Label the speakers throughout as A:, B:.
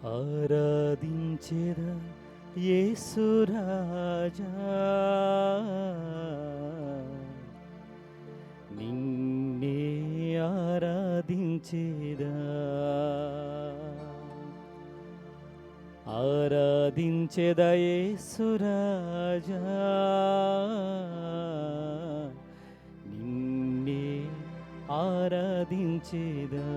A: ఆరాధించెదా యేసు రాజా, నిన్నే ఆరాధించెదా. ఆరాధించెదా యేసు రాజా, నిన్నే ఆరాధించెదా.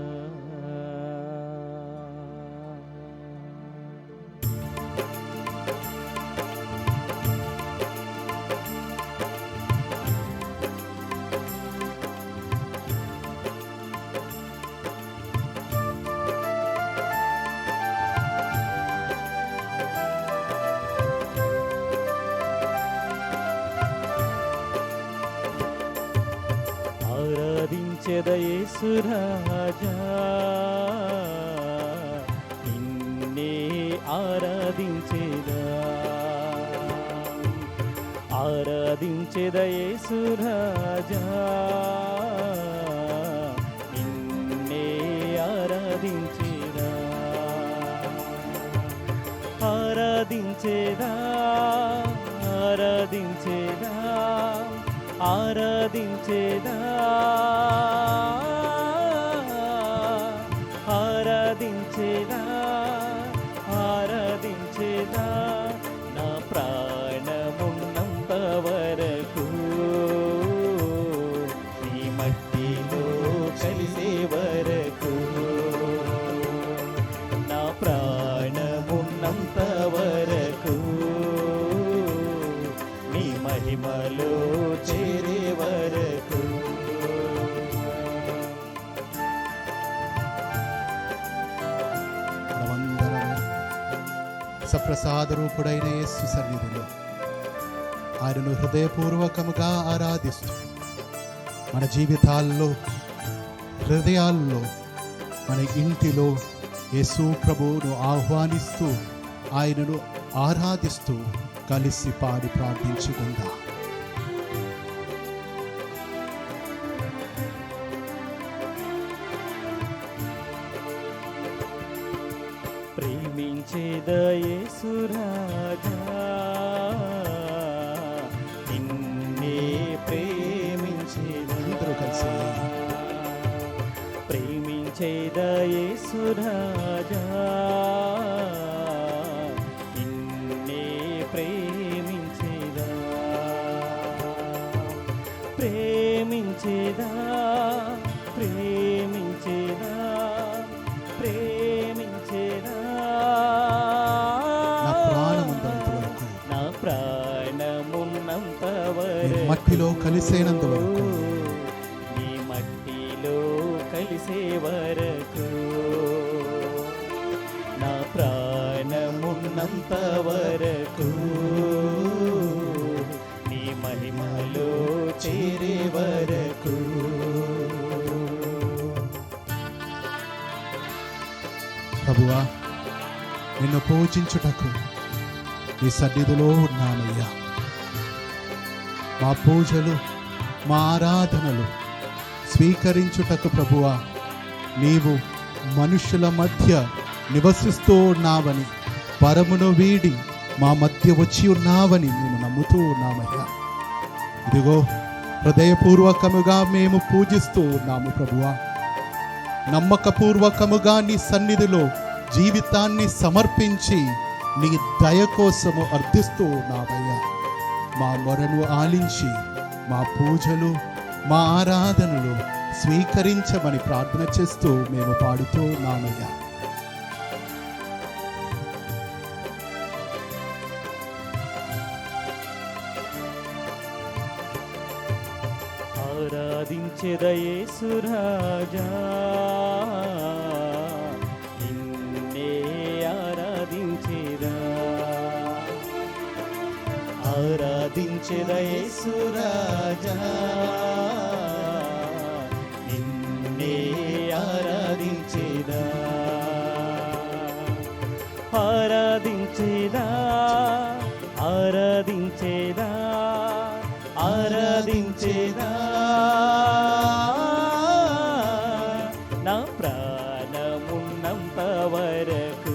A: ఆరాధించెదా యేసు రాజా, నిన్నే ఆరాధించెదా. ఆరాధించెదా యేసు రాజా, నిన్నే ఆరాధించెదా. ఆరాధించెదా ఆరాధించెదా ఆరాధించెదా. ఆరాధించెదా ఆరాధించెదా, నా ప్రాణమున్నంత వరకు నీ మట్టిలో కలిసే వరకు, నా ప్రాణమున్నంత వరకు నీ మహిమలో చేరే వరకు.
B: సప్రసాద రూపుడైన యేసు సన్నిధిలో ఆయనను హృదయపూర్వకముగా ఆరాధిస్తూ మన జీవితాల్లో, హృదయాల్లో, మన ఇంటిలో యేసు ప్రభువును ఆహ్వానిస్తూ ఆయనను ఆరాధిస్తూ కలిసి పాడి ప్రార్థించుకుందాం.
A: ప్రేమించెదా యేసు రాజా, నిన్నే ప్రేమించెదా.
B: అందరూ కలిసి
A: ప్రేమించెదా యేసు రాజా, నిన్నే ప్రేమించెదా. ప్రేమించెదా ప్రేమించెదా ప్రేమించెదా, నా ప్రాణమున్నంత వరకు
B: మట్టిలో కలిసేనంత వరకు,
A: నీ మట్టిలో కలిసే వరకు, నా ప్రాణమున్నంత వరకు నీ మహిమలో చేరే వరకు.
B: ప్రభువా, నిన్ను పూజించుటకు నీ సన్నిధిలో ఉన్నానయ్యా. మా పూజలు, మా ఆరాధనలు స్వీకరించుటకు ప్రభువా, నీవు మనుషుల మధ్య నివసిస్తూ ఉన్నావని, పరమును వీడి మా మధ్య వచ్చి ఉన్నావని మేము నమ్ముతూ ఉన్నామయ్యా. ఇదిగో హృదయపూర్వకముగా మేము పూజిస్తూ ఉన్నాము ప్రభువా. నమ్మకపూర్వకముగా నీ సన్నిధిలో జీవితాన్ని సమర్పించి నీ దయ కోసము అర్థిస్తూ ఉన్నామయ్యా. మా మొరను ఆలించి మా పూజలు, మా ఆరాధనలు స్వీకరించమని ప్రార్థన చేస్తూ మేము పాడుతూ ఉన్నామయ్యా.
A: ఆరాధించెదా యేసు రాజా, నిన్నే ఆరాధించెదా. ఆరాధించెదా యేసు రాజా, నిన్నే ఆరాధించెదా. ఆరాధించెదా ఆరాధించెదా ఆరాధించెదా, నా ప్రాణమున్నంత వరకు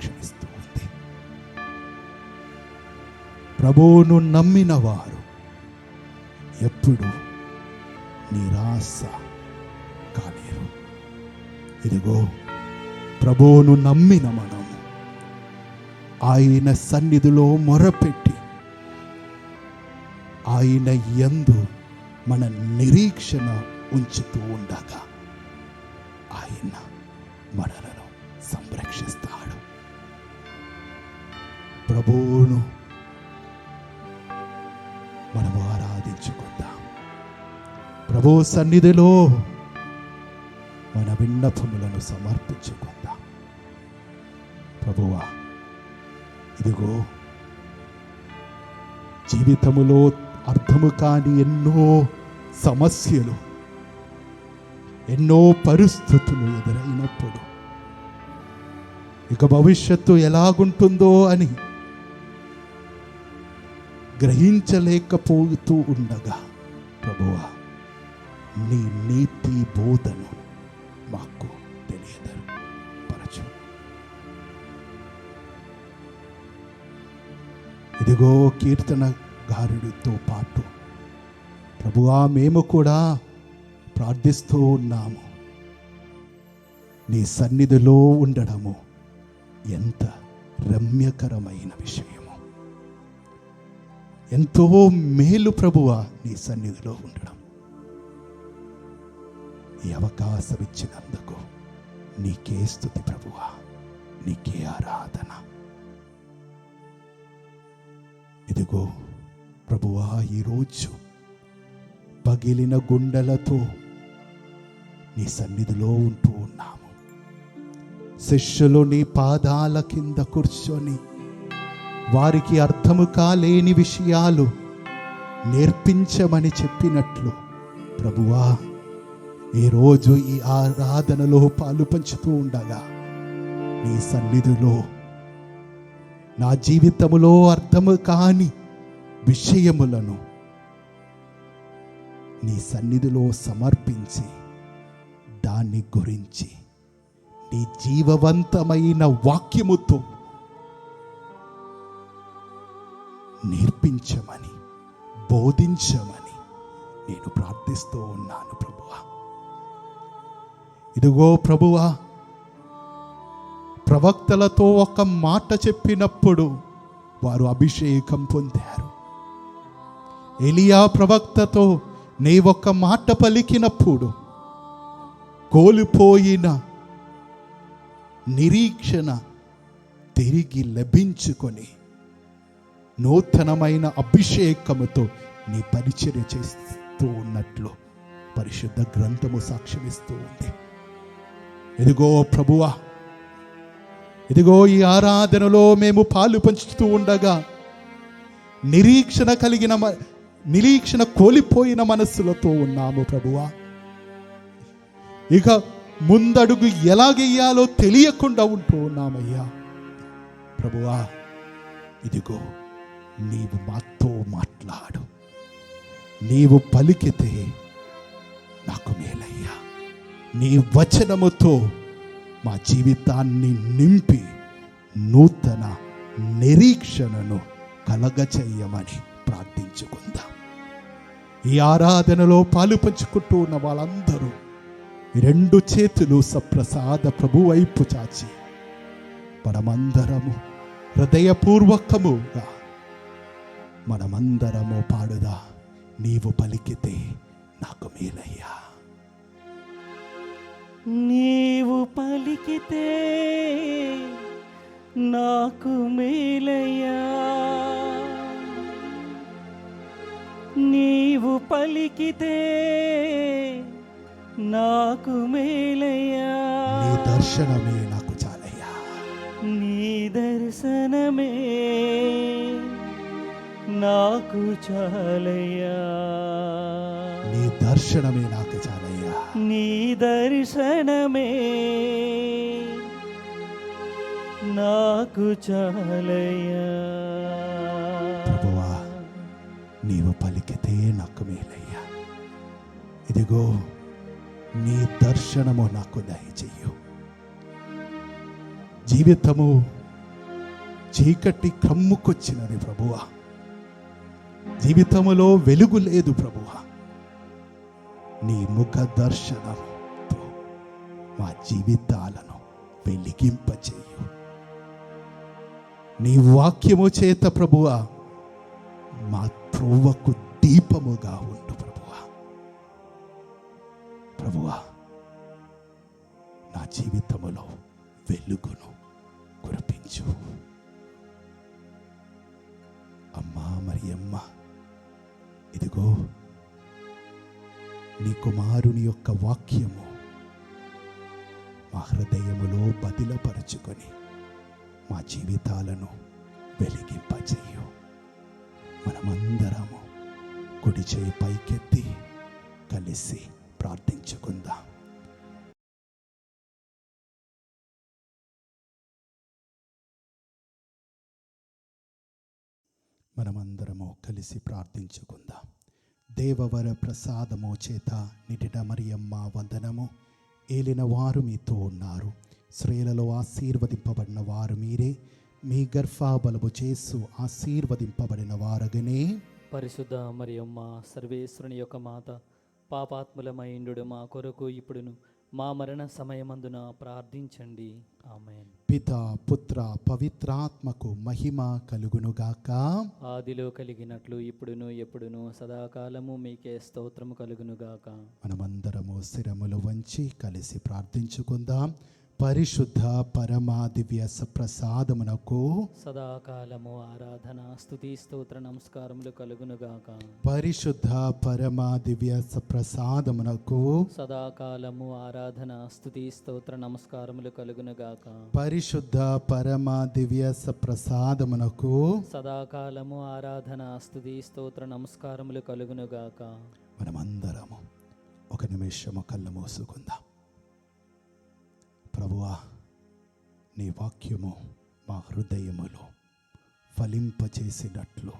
B: ప్రభువును నమ్మిన వారు ఎప్పుడు నిరాశ కాలేరు. ఇదిగో ప్రభువును నమ్మిన మనము ఆయన సన్నిధిలో మొరపెట్టి ఆయన యందు మన నిరీక్షణ ఉంచుతూ ఉండగా ఆయన మనలను సంరక్షిస్తాడు. ప్రభువును మనము ఆరాధించుకుందాం. ప్రభు సన్నిధిలో మన విన్నపములను సమర్పించుకుందాం. ప్రభువా, ఇదిగో జీవితములో అర్థము కాని ఎన్నో సమస్యలు, ఎన్నో పరిస్థితులు ఎదురైనప్పుడు ఇక భవిష్యత్తు ఎలాగుంటుందో అని గ్రహించలేకపోతూ ఉండగా ప్రభువా, నీ నీతి బోధను మాకు తెలియపరచు. ఇదిగో కీర్తనగారుడితో పాటు ప్రభువా, మేము కూడా ప్రార్థిస్తూ ఉన్నాము. నీ సన్నిధిలో ఉండడము ఎంత రమ్యకరమైన విషయము, ఎంతో మేలు ప్రభువా నీ సన్నిధిలో ఉండడం. ఈ అవకాశం ఇచ్చినందుకు నీకే స్తుతి ప్రభువా, నీకే ఆరాధన. ఇదిగో ప్రభువా, ఈరోజు పగిలిన గుండెలతో నీ సన్నిధిలో ఉంటూ ఉన్నాము. శిష్యులు నీ పాదాల కింద కూర్చొని వారికి అర్థము కాలేని విషయాలు నేర్పించమని చెప్పినట్లు ప్రభువా, ఈరోజు ఈ ఆరాధనలో పాలు పంచుతూ ఉండగా నీ సన్నిధిలో నా జీవితములో అర్థము కాని విషయములను నీ సన్నిధిలో సమర్పించి దాన్ని గురించి నీ జీవవంతమైన వాక్యముతో నేర్పించమని, బోధించమని నేను ప్రార్థిస్తూ ఉన్నాను ప్రభువా. ఇదిగో ప్రభువా, ప్రవక్తలతో ఒక మాట చెప్పినప్పుడు వారు అభిషేకం పొందారు. ఎలియా ప్రవక్తతో నీ ఒక్క మాట పలికినప్పుడు కోల్పోయిన నిరీక్షణ తిరిగి లభించుకొని నూతనమైన అభిషేకముతో నీ పరిచర్య చేస్తూ ఉన్నట్లు పరిశుద్ధ గ్రంథము సాక్ష్యమిస్తూ ఉంది. ఇదిగో ప్రభువా, ఇదిగో ఈ ఆరాధనలో మేము పాలు పంచుతూ ఉండగా నిరీక్షణ కోల్పోయిన మనస్సులతో ఉన్నాము ప్రభువా. ఇక ముందడుగు ఎలాగెయ్యాలో తెలియకుండా ఉంటూ ఉన్నామయ్యా ప్రభువా. ఇదిగో నీవు మాతో మాట్లాడు, నీవు పలికితే నాకు మేలయ్యా. నీ వచనముతో మా జీవితాన్ని నింపి నూతన నిరీక్షణను కలగచేయమని ప్రార్థించుకుందాం. ఈ ఆరాధనలో పాలు పంచుకుంటూ ఉన్న వాళ్ళందరూ రెండు చేతులు సప్రసాద ప్రభు వైపు చాచి మనమందరము హృదయపూర్వకముగా మనమందరము పాడుదా, నీవు పలికితే నాకు మేలయ్యా.
A: నీవు పలికితే నాకు మేలయ్యా, నీవు పలికితే నాకు మేలయ్యా.
B: నీ దర్శనమే నాకు చాలయ్యా,
A: నీ దర్శనమే నాకు చాలయ్యా,
B: నీ దర్శనమే నాకు చాలయ్యా,
A: నీ దర్శనమే నాకు చాలయ్యా.
B: ప్రభువా, నీవు పలికితే నాకు మేలయ్యా. ఇదిగో నీ దర్శనము నాకు దయచెయ్యు. జీవితము చీకటి కమ్ముకొచ్చినది ప్రభువా. జీవితములో వెలుగు లేదు ప్రభువా. నీ ముఖ దర్శనంతో మా జీవితాలను వెలిగింపచేయు. నీ వాక్యము చేత ప్రభువా మా త్రోవకు దీపముగా ఉండు ప్రభువా. ప్రభువా, నా జీవితములో వెలుగును కురిపించు. అమ్మా మరియమ్మ, ఇదిగో నీ కుమారుని యొక్క వాక్యము మా హృదయములో బదిలపరుచుకొని మా జీవితాలను వెలిగింపచేయు. మనమందరము కుడి చేయి పైకెత్తి కలిసి ప్రార్థించుకుందాం. మనమందరము కలిసి ప్రార్థించుకుందాం. దేవవర ప్రసాదము చేత నిటిట మరియమ్మ వందనము. ఏలిన వారు మీతో ఉన్నారు, స్త్రీలలో ఆశీర్వదింపబడిన వారు మీరే. మీ గర్భఫలము చేసు ఆశీర్వదింపబడిన వారగనే.
A: పరిశుద్ధ మరియమ్మ, సర్వేశ్వరుని యొక్క మాత, పాపాత్ములమైండు మా కొరకు ఇప్పుడును మా మరణ సమయమందున ప్రార్థించండి. ఆమేన్.
B: పితా పుత్ర పవిత్రాత్మకు మహిమ కలుగునుగాక.
A: ఆదిలో కలిగినట్లు ఇప్పుడును ఎప్పుడును సదాకాలము మీకే స్తోత్రము కలుగునుగాక.
B: మనమందరము శిరములు వంచి కలిసి ప్రార్థించుకుందాం. పరిశుద్ధ పరమా దివ్య ప్రసాదమునకు
A: సదాకాలము ఆరాధన స్తుతి స్తోత్ర నమస్కారములు కలుగునుగాక.
B: పరిశుద్ధ పరమా దివ్య ప్రసాదమునకు
A: సదాకాలము ఆరాధన స్తుతి స్తోత్ర నమస్కారములు కలుగునుగాక.
B: పరిశుద్ధ పరమా దివ్య ప్రసాదమునకు
A: సదాకాలము ఆరాధన స్తుతి స్తోత్ర నమస్కారములు కలుగునుగాక.
B: మనమందరము ఒక నిమిషము కళ్ళు మూసుకుందాం. ప్రభువా, నీ వాక్యము మా హృదయములో ఫలింపచేసినట్లు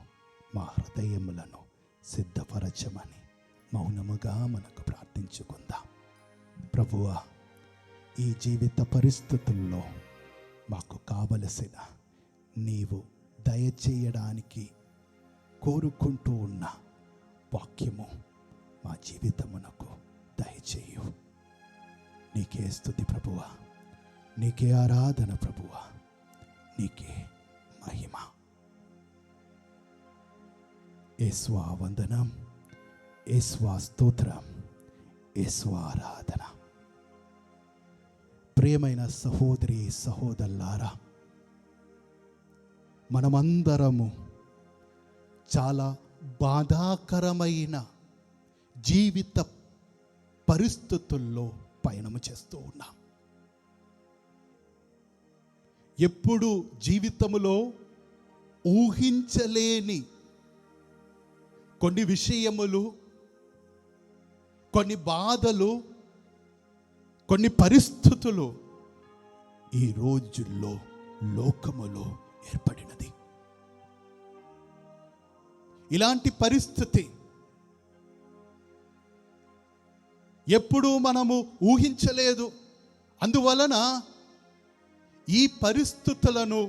B: మా హృదయములను సిద్ధపరచమని మౌనముగా మనకు ప్రార్థించుకుందాం. ప్రభువా, ఈ జీవిత పరిస్థితుల్లో మాకు కావలసిన నీవు దయచేయడానికి కోరుకుంటూ ఉన్న వాక్యము మా జీవితమునకు దయచేయు. నీకే స్తుతి ప్రభువా, నీకే ఆరాధన ప్రభువా, నీకే మహిమ. యేసువా వందనం, యేసువా స్తోత్రం, యేసువా ఆరాధన. ప్రియమైన సహోదరి సహోదరులారా, మనమందరము చాలా బాధాకరమైన జీవిత పరిస్థితుల్లో పయనము చేస్తూ ఉన్నాం. ఎప్పుడు జీవితములో ఊహించలేని కొన్ని విషయములు, కొన్ని బాధలు, కొన్ని పరిస్థితులు ఈ రోజుల్లో లోకములో ఏర్పడినది. ఇలాంటి పరిస్థితి ఎప్పుడూ మనము ఊహించలేదు. అందువలన ఈ పరిస్థితులను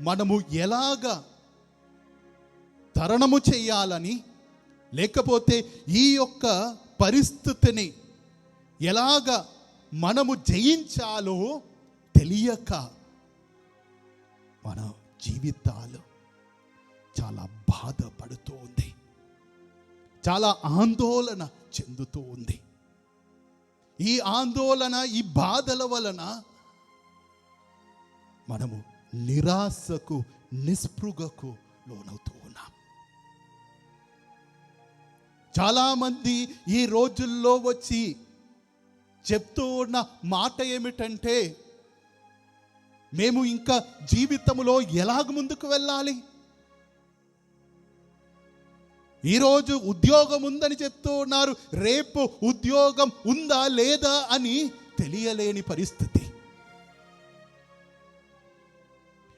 B: మనము ఎలాగా తరణము చేయాలని, లేకపోతే ఈ యొక్క పరిస్థితిని ఎలాగా మనము జయించాలో తెలియక మన జీవితాలు చాలా బాధపడుతూ ఉంది, చాలా ఆందోళన చెందుతూ ఉంది. ఈ ఆందోళన, ఈ బాధల వలన మనము నిరాశకు, నిస్పృహకు లోనవుతూ ఉన్నాం. చాలామంది ఈ రోజుల్లో వచ్చి చెప్తూ ఉన్న మాట ఏమిటంటే, మేము ఇంకా జీవితంలో ఎలాగ ముందుకు వెళ్ళాలి? ఈరోజు ఉద్యోగం ఉందని చెప్తూ ఉన్నారు, రేపు ఉద్యోగం ఉందా లేదా అని తెలియలేని పరిస్థితి.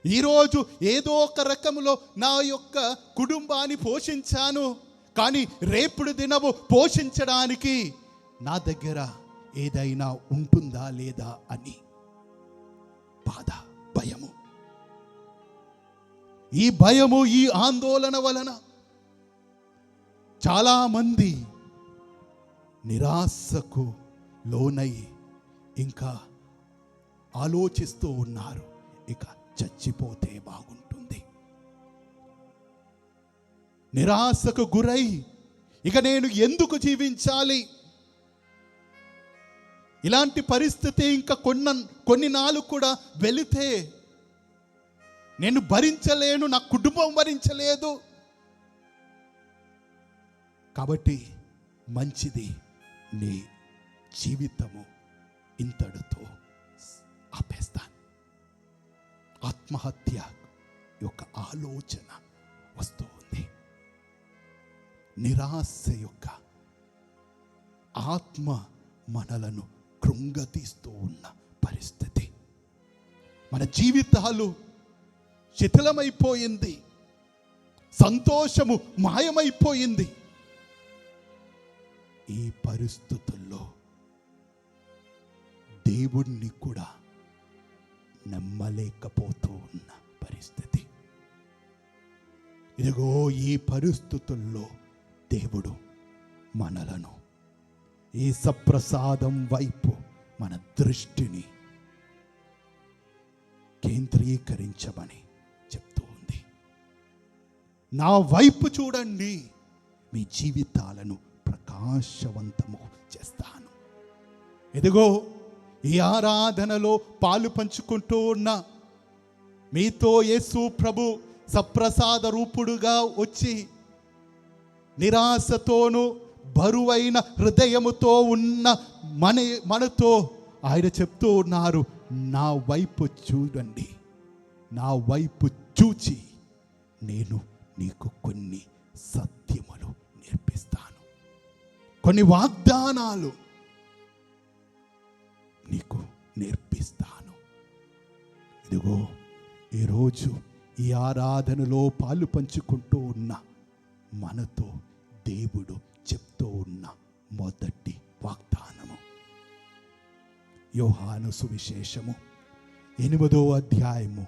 B: ఈరోజు ఏదో ఒక రకంలో నా యొక్క కుటుంబాన్ని పోషించాను, కానీ రేపుడు దినము పోషించడానికి నా దగ్గర ఏదైనా ఉంటుందా లేదా అని బాధ, భయము. ఈ భయము, ఈ ఆందోళన వలన చాలామంది నిరాశకు లోనై ఇంకా ఆలోచిస్తూ ఉన్నారు, ఇక చచ్చిపోతే బాగుంటుంది. నిరాశకు గురై ఇక నేను ఎందుకు జీవించాలి, ఇలాంటి పరిస్థితి ఇంకా కొన్ని నాళ్ళు కూడా వెళితే నేను భరించలేను, నా కుటుంబం భరించలేదు. కాబట్టి మంచిది, నీ జీవితము ఇంతటితో ఆపేస్తాను. ఆత్మహత్య యొక్క ఆలోచన వస్తూ ఉంది. నిరాశ యొక్క ఆత్మ మనలను కృంగతీస్తూ ఉన్న పరిస్థితి. మన జీవితాలు శిథిలమైపోయింది, సంతోషము మాయమైపోయింది. ఈ పరిస్థితుల్లో దేవుణ్ణి కూడా నమ్మలేకపోతూ ఉన్న పరిస్థితి. ఇదిగో ఈ పరిస్థితుల్లో దేవుడు మనలను ఈ సప్రసాదం వైపు మన దృష్టిని కేంద్రీకరించమని చెప్తూ ఉంది. నా వైపు చూడండి, మీ జీవితాలను ప్రకాశవంతము చేస్తాను. ఇదిగో ఈ ఆరాధనలో పాలు పంచుకుంటూ ఉన్న మీతో యేసు ప్రభు సప్రసాద రూపుడుగా వచ్చి నిరాశతోనూ బరువైన హృదయముతో ఉన్న మనతో ఆయన చెప్తూ ఉన్నారు, నా వైపు చూడండి, నా వైపు చూచి నేను నీకు కొన్ని సత్యములు నేర్పిస్తాను, కొన్ని వాగ్దానాలు నీకు నేర్పిస్తాను. ఇదిగో ఈరోజు ఈ ఆరాధనలో పాలు పంచుకుంటూ ఉన్న మనతో దేవుడు చెప్తూ ఉన్న మొదటి వాగ్దానము యోహాను సువిశేషము 8వ అధ్యాయము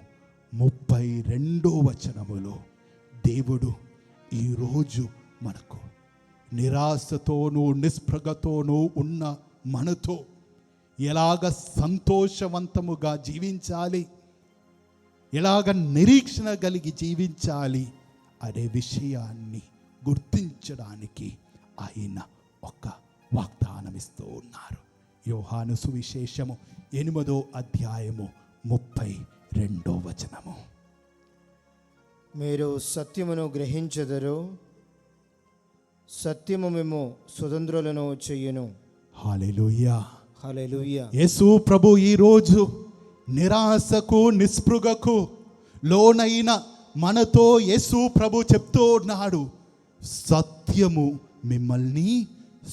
B: 32వ వచనములో దేవుడు ఈరోజు మనకు నిరాశతోనూ నిస్పృహతోనూ ఉన్న మనతో ఎలాగ సంతోషవంతముగా జీవించాలి, ఎలాగ నిరీక్షణ కలిగి జీవించాలి అనే విషయాన్ని గుర్తించడానికి ఆయన ఒక వాగ్దానం ఇస్తూ ఉన్నారు. యోహాను సువిశేషము 8వ అధ్యాయము 32వ వచనము.
C: మీరు సత్యమును గ్రహించెదరు, సత్యము మేము స్వతంత్రులను చెయ్యును.
B: హల్లెలూయా,
C: హల్లెలూయా.
B: యేసు ప్రభు ఈరోజు నిరాశకు నిస్పృహకు లోనైన మనతో యేసు ప్రభు చెప్తూ ఉన్నాడు, సత్యము మిమ్మల్ని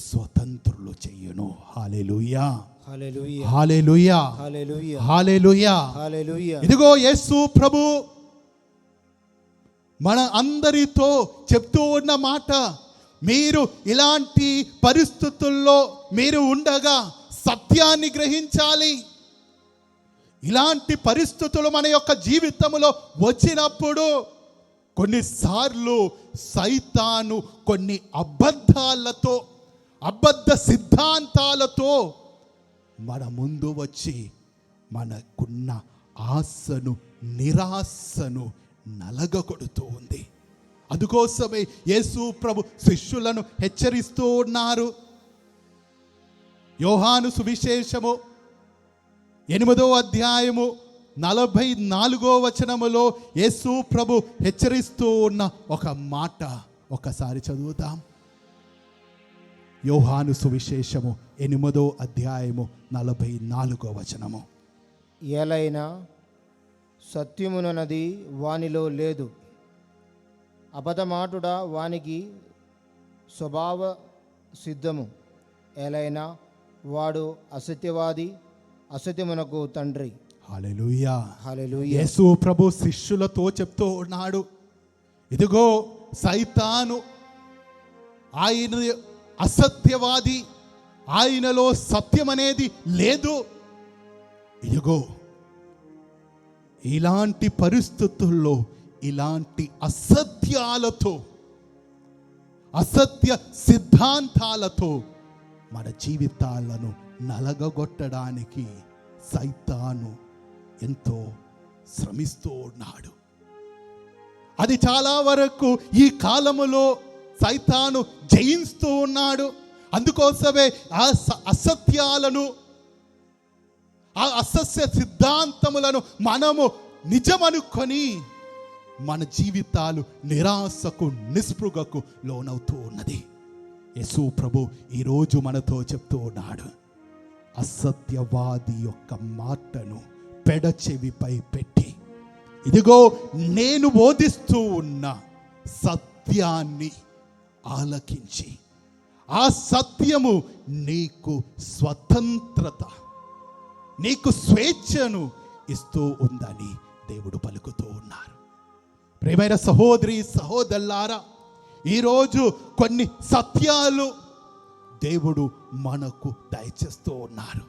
B: స్వతంత్రులు చెయ్యును. హల్లెలూయా,
C: హల్లెలూయా,
B: హల్లెలూయా,
C: హల్లెలూయా,
B: హల్లెలూయా,
C: హల్లెలూయా.
B: ఇదిగో యేసు ప్రభు మన అందరితో చెప్తూ ఉన్న మాట, మీరు ఇలాంటి పరిస్థితుల్లో మీరు ఉండగా సత్యాన్ని గ్రహించాలి. ఇలాంటి పరిస్థితులు మన యొక్క జీవితంలో వచ్చినప్పుడు కొన్నిసార్లు సైతాను కొన్ని అబద్ధాలతో, అబద్ధ సిద్ధాంతాలతో మన ముందు వచ్చి మనకున్న ఆశను, నిరాశను నలగకొడుతూ ఉంది. అందుకోసమే యేసు ప్రభు శిష్యులను హెచ్చరిస్తూ ఉన్నారు. యోహాను సువిశేషము 8వ అధ్యాయము 44వ వచనములో యేసు ప్రభు హెచ్చరిస్తూ ఉన్న ఒక మాట ఒకసారి చదువుదాం. యోహాను సువిశేషము 8వ అధ్యాయము 44వ వచనము.
C: ఏలైనా సత్యమునది వానిలో లేదు, అబద్ధమాటుడ వానికి స్వభావ సిద్ధము. ఏలైనా వాడు అసత్యవాది, అసత్యమునకు తండ్రి.
B: హల్లెలూయా,
C: హల్లెలూయా.
B: యేసు ప్రభు శిష్యులతో చెప్తూ ఉన్నాడు, ఇదిగో సైతాను ఆయన అసత్యవాది, ఆయనలో సత్యం అనేది లేదు. ఇదిగో ఇలాంటి పరిస్థితుల్లో ఇలాంటి అసత్యాలతో అసత్య సిద్ధాంతాలతో మన జీవితాలను నలగగొట్టడానికి సైతాను ఎంతో శ్రమిస్తూ ఉన్నాడు. అది చాలా వరకు ఈ కాలములో సైతాను జయిస్తూ ఉన్నాడు. అందుకోసమే ఆ అసత్యాలను, ఆ అసత్య సిద్ధాంతములను మనము నిజమనుకొని మన జీవితాలు నిరాశకు, నిస్పృహకు లోనవుతూ ఉన్నది. యేసు ప్రభు ఈరోజు మనతో చెప్తూ ఉన్నాడు, అసత్యవాది యొక్క మాటను పెడచెవిపై పెట్టి, ఇదిగో నేను బోధిస్తూ ఉన్న సత్యాన్ని ఆలకించి, ఆ సత్యము నీకు స్వతంత్రత, నీకు స్వేచ్ఛను ఇస్తూ ఉందని దేవుడు పలుకుతూ ఉన్నారు. ప్రియమైన సహోదరి సహోదరులారా, ఈరోజు కొన్ని సత్యాలు దేవుడు మనకు దయచేస్తూ ఉన్నారు.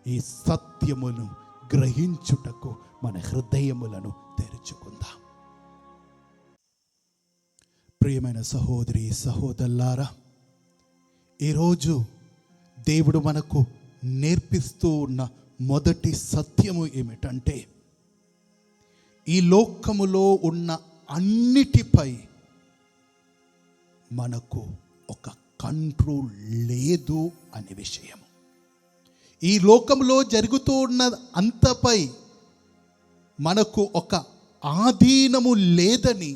B: ఈ సత్యమును గ్రహించుటకు మన హృదయములను తెరుచుకుందాం. ప్రియమైన సహోదరి సహోదరులారా, ఈరోజు దేవుడు మనకు నేర్పిస్తూ ఉన్న మొదటి సత్యము ఏమిటంటే, ఈ లోకములో ఉన్న అన్నిటిపై మనకు ఒక కంట్రోల్ లేదు అనే విషయం. ఈ లోకంలో జరుగుతూ ఉన్న అంతపై మనకు ఒక ఆధీనము లేదని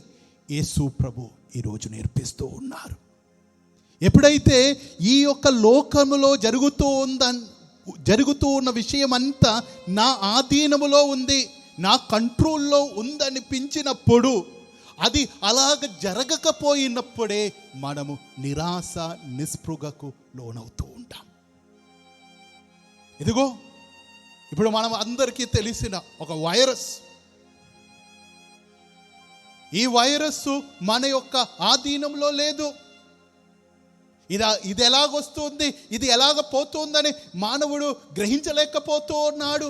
B: యేసు ప్రభు ఈరోజు నేర్పిస్తూ ఉన్నారు. ఎప్పుడైతే ఈ యొక్క లోకములో జరుగుతూ ఉన్న విషయం అంతా నా ఆధీనములో ఉంది, నా కంట్రోల్లో ఉందనిపించినప్పుడు, అది అలాగ జరగకపోయినప్పుడే మనము నిరాశ, నిస్పృహకు లోనవుతూ ఉంటాం. ఇదిగో ఇప్పుడు మనం అందరికీ తెలిసిన ఒక వైరస్, ఈ వైరస్ మన యొక్క ఆధీనంలో లేదు. ఇది ఎలాగొస్తుంది, ఇది ఎలాగ పోతుందని మానవుడు గ్రహించలేకపోతూ ఉన్నాడు.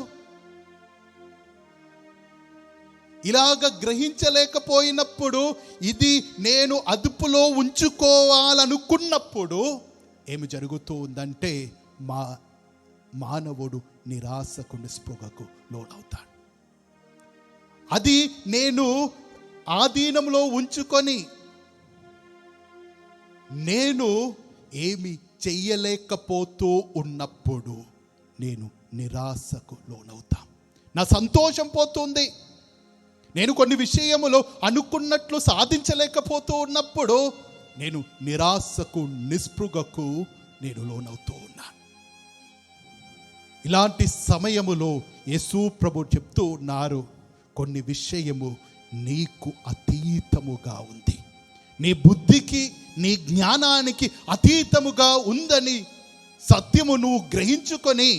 B: ఇలాగ గ్రహించలేకపోయినప్పుడు, ఇది నేను అదుపులో ఉంచుకోవాలనుకున్నప్పుడు ఏమి జరుగుతూ ఉందంటే, మానవుడు నిరాశకు, నిస్పృహకు లోనవుతాడు. అది నేను ఆధీనంలో ఉంచుకొని నేను ఏమి చెయ్యలేకపోతూ ఉన్నప్పుడు నేను నిరాశకు లోనవుతా. నా సంతోషం పోతుంది. నేను కొన్ని విషయములో అనుకున్నట్లు సాధించలేకపోతూ ఉన్నప్పుడు నేను నిరాశకు, నిస్పృహకు నేను లోనవుతూ ఉన్నాను. ఇలాంటి సమయములో యేసు ప్రభు చెప్తూ ఉన్నారు, కొన్ని విషయము నీకు అతీతముగా ఉంది, నీ బుద్ధికి, నీ జ్ఞానానికి అతీతముగా ఉందని సత్యము నువ్వు గ్రహించుకొని,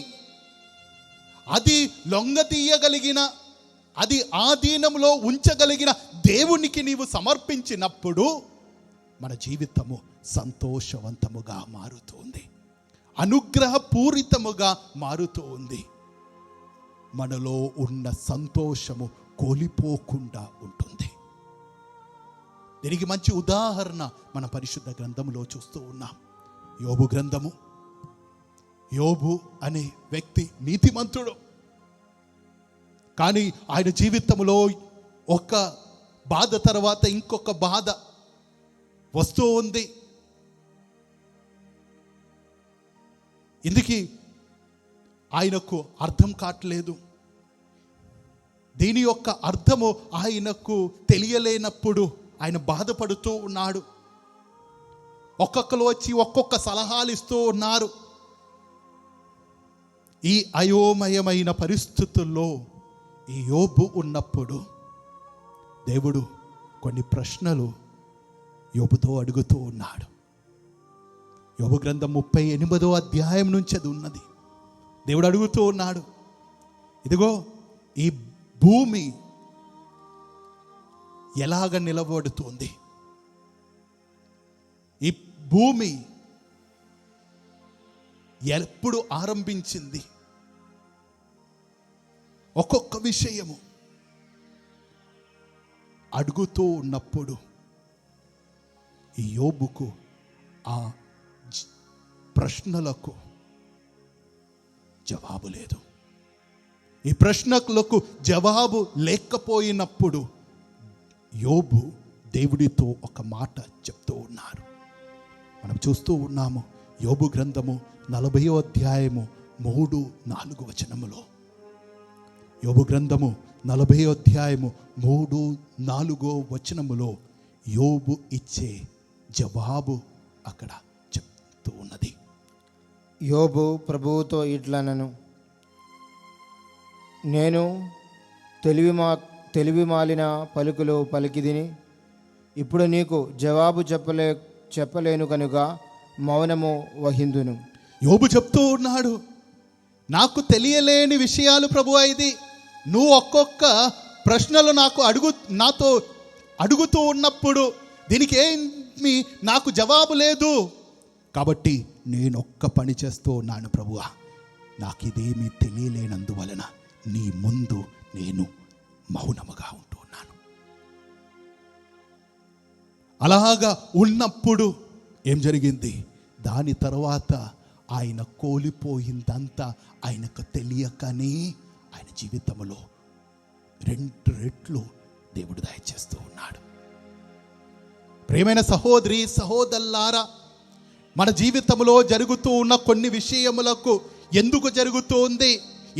B: అది లొంగతీయగలిగిన, అది ఆధీనంలో ఉంచగలిగిన దేవునికి నీవు సమర్పించినప్పుడు మన జీవితము సంతోషవంతముగా మారుతుంది, అనుగ్రహపూరితముగా మారుతూ ఉంది. మనలో ఉన్న సంతోషము కోల్పోకుండా ఉంటుంది. దీనికి మంచి ఉదాహరణ మన పరిశుద్ధ గ్రంథములో చూస్తూ ఉన్నాం. యోబు గ్రంథము. యోబు అనే వ్యక్తి నీతిమంతుడు, కానీ ఆయన జీవితంలో ఒక బాధ తర్వాత ఇంకొక బాధ వస్తూ ఉంది. ఇందుకు ఆయనకు అర్థం కావట్లేదు. దీని యొక్క అర్థము ఆయనకు తెలియలేనప్పుడు ఆయన బాధపడుతూ ఉన్నాడు. ఒక్కొక్కరు వచ్చి ఒక్కొక్క సలహాలు ఇస్తూ ఉన్నారు. ఈ అయోమయమైన పరిస్థితుల్లో ఈ యోబు ఉన్నప్పుడు దేవుడు కొన్ని ప్రశ్నలు యోబుతో అడుగుతూ ఉన్నాడు. యోబు గ్రంథం 38వ అధ్యాయం నుంచి అది ఉన్నది. దేవుడు అడుగుతూ ఉన్నాడు, ఇదిగో ఈ భూమి ఎలాగ నిలబడుతుంది, ఈ భూమి ఎప్పుడు ఆరంభించింది, ఒక్కొక్క విషయము అడుగుతూ ఉన్నప్పుడు ఈ యోబుకు ఆ ప్రశ్నలకు జవాబు లేదు. ఈ ప్రశ్నలకు జవాబు లేకపోయినప్పుడు యోబు దేవుడితో ఒక మాట చెప్తూ ఉన్నారు. మనం చూస్తూ ఉన్నాము యోబు గ్రంథము 40వ అధ్యాయము 3-4 వచనములో, యోబు గ్రంథము 40వ అధ్యాయము 3-4 వచనములో యోబు ఇచ్చే జవాబు అక్కడ చెప్తూ ఉన్నది.
C: యోబు ప్రభువుతో ఇట్లనను, నేను తెలివి మాలిన పలుకులు పలికిదిని, ఇప్పుడు నీకు జవాబు చెప్పలేను కనుక మౌనము వహిందును.
B: యోబు చెప్తూ ఉన్నాడు, నాకు తెలియలేని విషయాలు ప్రభువా ఇది. నువ్వు ఒక్కొక్క ప్రశ్నలు నాతో అడుగుతూ ఉన్నప్పుడు దీనికి ఏమి నాకు జవాబు లేదు. కాబట్టి నేను ఒక్క పని చేస్తూ ఉన్నాను ప్రభువా, నాకు ఇదేమీ తెలియలేనందువలన నీ ముందు నేను మౌనముగా ఉంటూ ఉన్నాను. అలాగా ఉన్నప్పుడు ఏం జరిగింది? దాని తర్వాత ఆయన కోల్పోయిందంతా ఆయనకు తెలియకనే ఆయన జీవితంలో 2 రెట్లు దేవుడు దయచేస్తూ ఉన్నాడు. ప్రియమైన సహోదరి సహోదరులారా, మన జీవితంలో జరుగుతూ ఉన్న కొన్ని విషయములకు ఎందుకు జరుగుతుంది,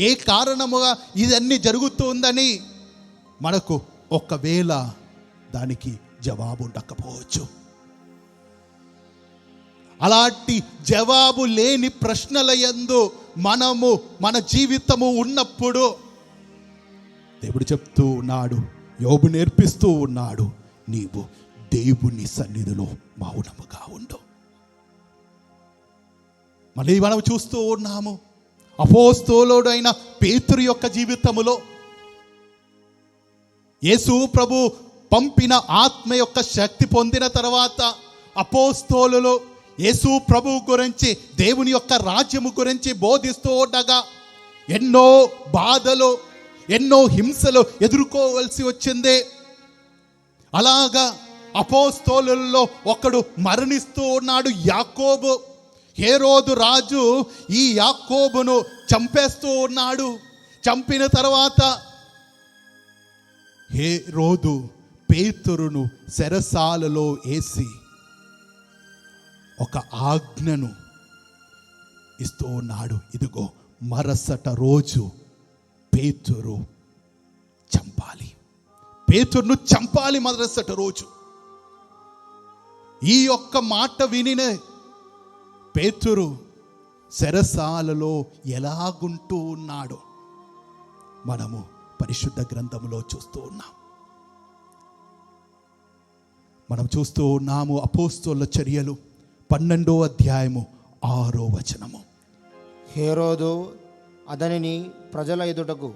B: ఏ కారణముగా ఇదన్నీ జరుగుతుందని మనకు ఒకవేళ దానికి జవాబు ఉండకపోవచ్చు. అలాంటి జవాబు లేని ప్రశ్నల యందు మనము మన జీవితము ఉన్నప్పుడు దేవుడు చెప్తూ ఉన్నాడు, యోబు నేర్పిస్తూ ఉన్నాడు, నీవు దేవుని సన్నిధిలో మౌనముగా ఉండు. మళ్ళీ మనం చూస్తూ ఉన్నాము అపోస్తలుడైన పేతురు యొక్క జీవితములో యేసు ప్రభు పంపిన ఆత్మ యొక్క శక్తి పొందిన తర్వాత అపోస్తలులు యేసు ప్రభు గురించి, దేవుని యొక్క రాజ్యము గురించి బోధిస్తూ ఉండగా ఎన్నో బాధలు, ఎన్నో హింసలు ఎదుర్కోవలసి వచ్చింది. అలాగా అపోస్తలులలో ఒకడు మరణిస్తూ ఉన్నాడు, యాకోబు. హేరోదు రాజు ఈ యాకోబును చంపేస్తూ ఉన్నాడు. చంపిన తర్వాత హేరోదు పేతురును చెరసాలలో వేసి ఒక ఆజ్ఞను ఇస్తూ ఉన్నాడు. ఇదిగో మరుసట రోజు పేతురు చంపాలి, పేతురును చంపాలి మరుసట రోజు. ఈ యొక్క మాట వినిన పేతురు చెరసాలలో ఎలాగుంటూ ఉన్నాడో మనము పరిశుద్ధ గ్రంథములో చూస్తూ ఉన్నాం. మనం చూస్తూ ఉన్నాము అపోస్తలుల చర్యలు 12వ అధ్యాయము 6వ వచనము.
C: హేరోదు అతనిని ప్రజల ఎదుటకు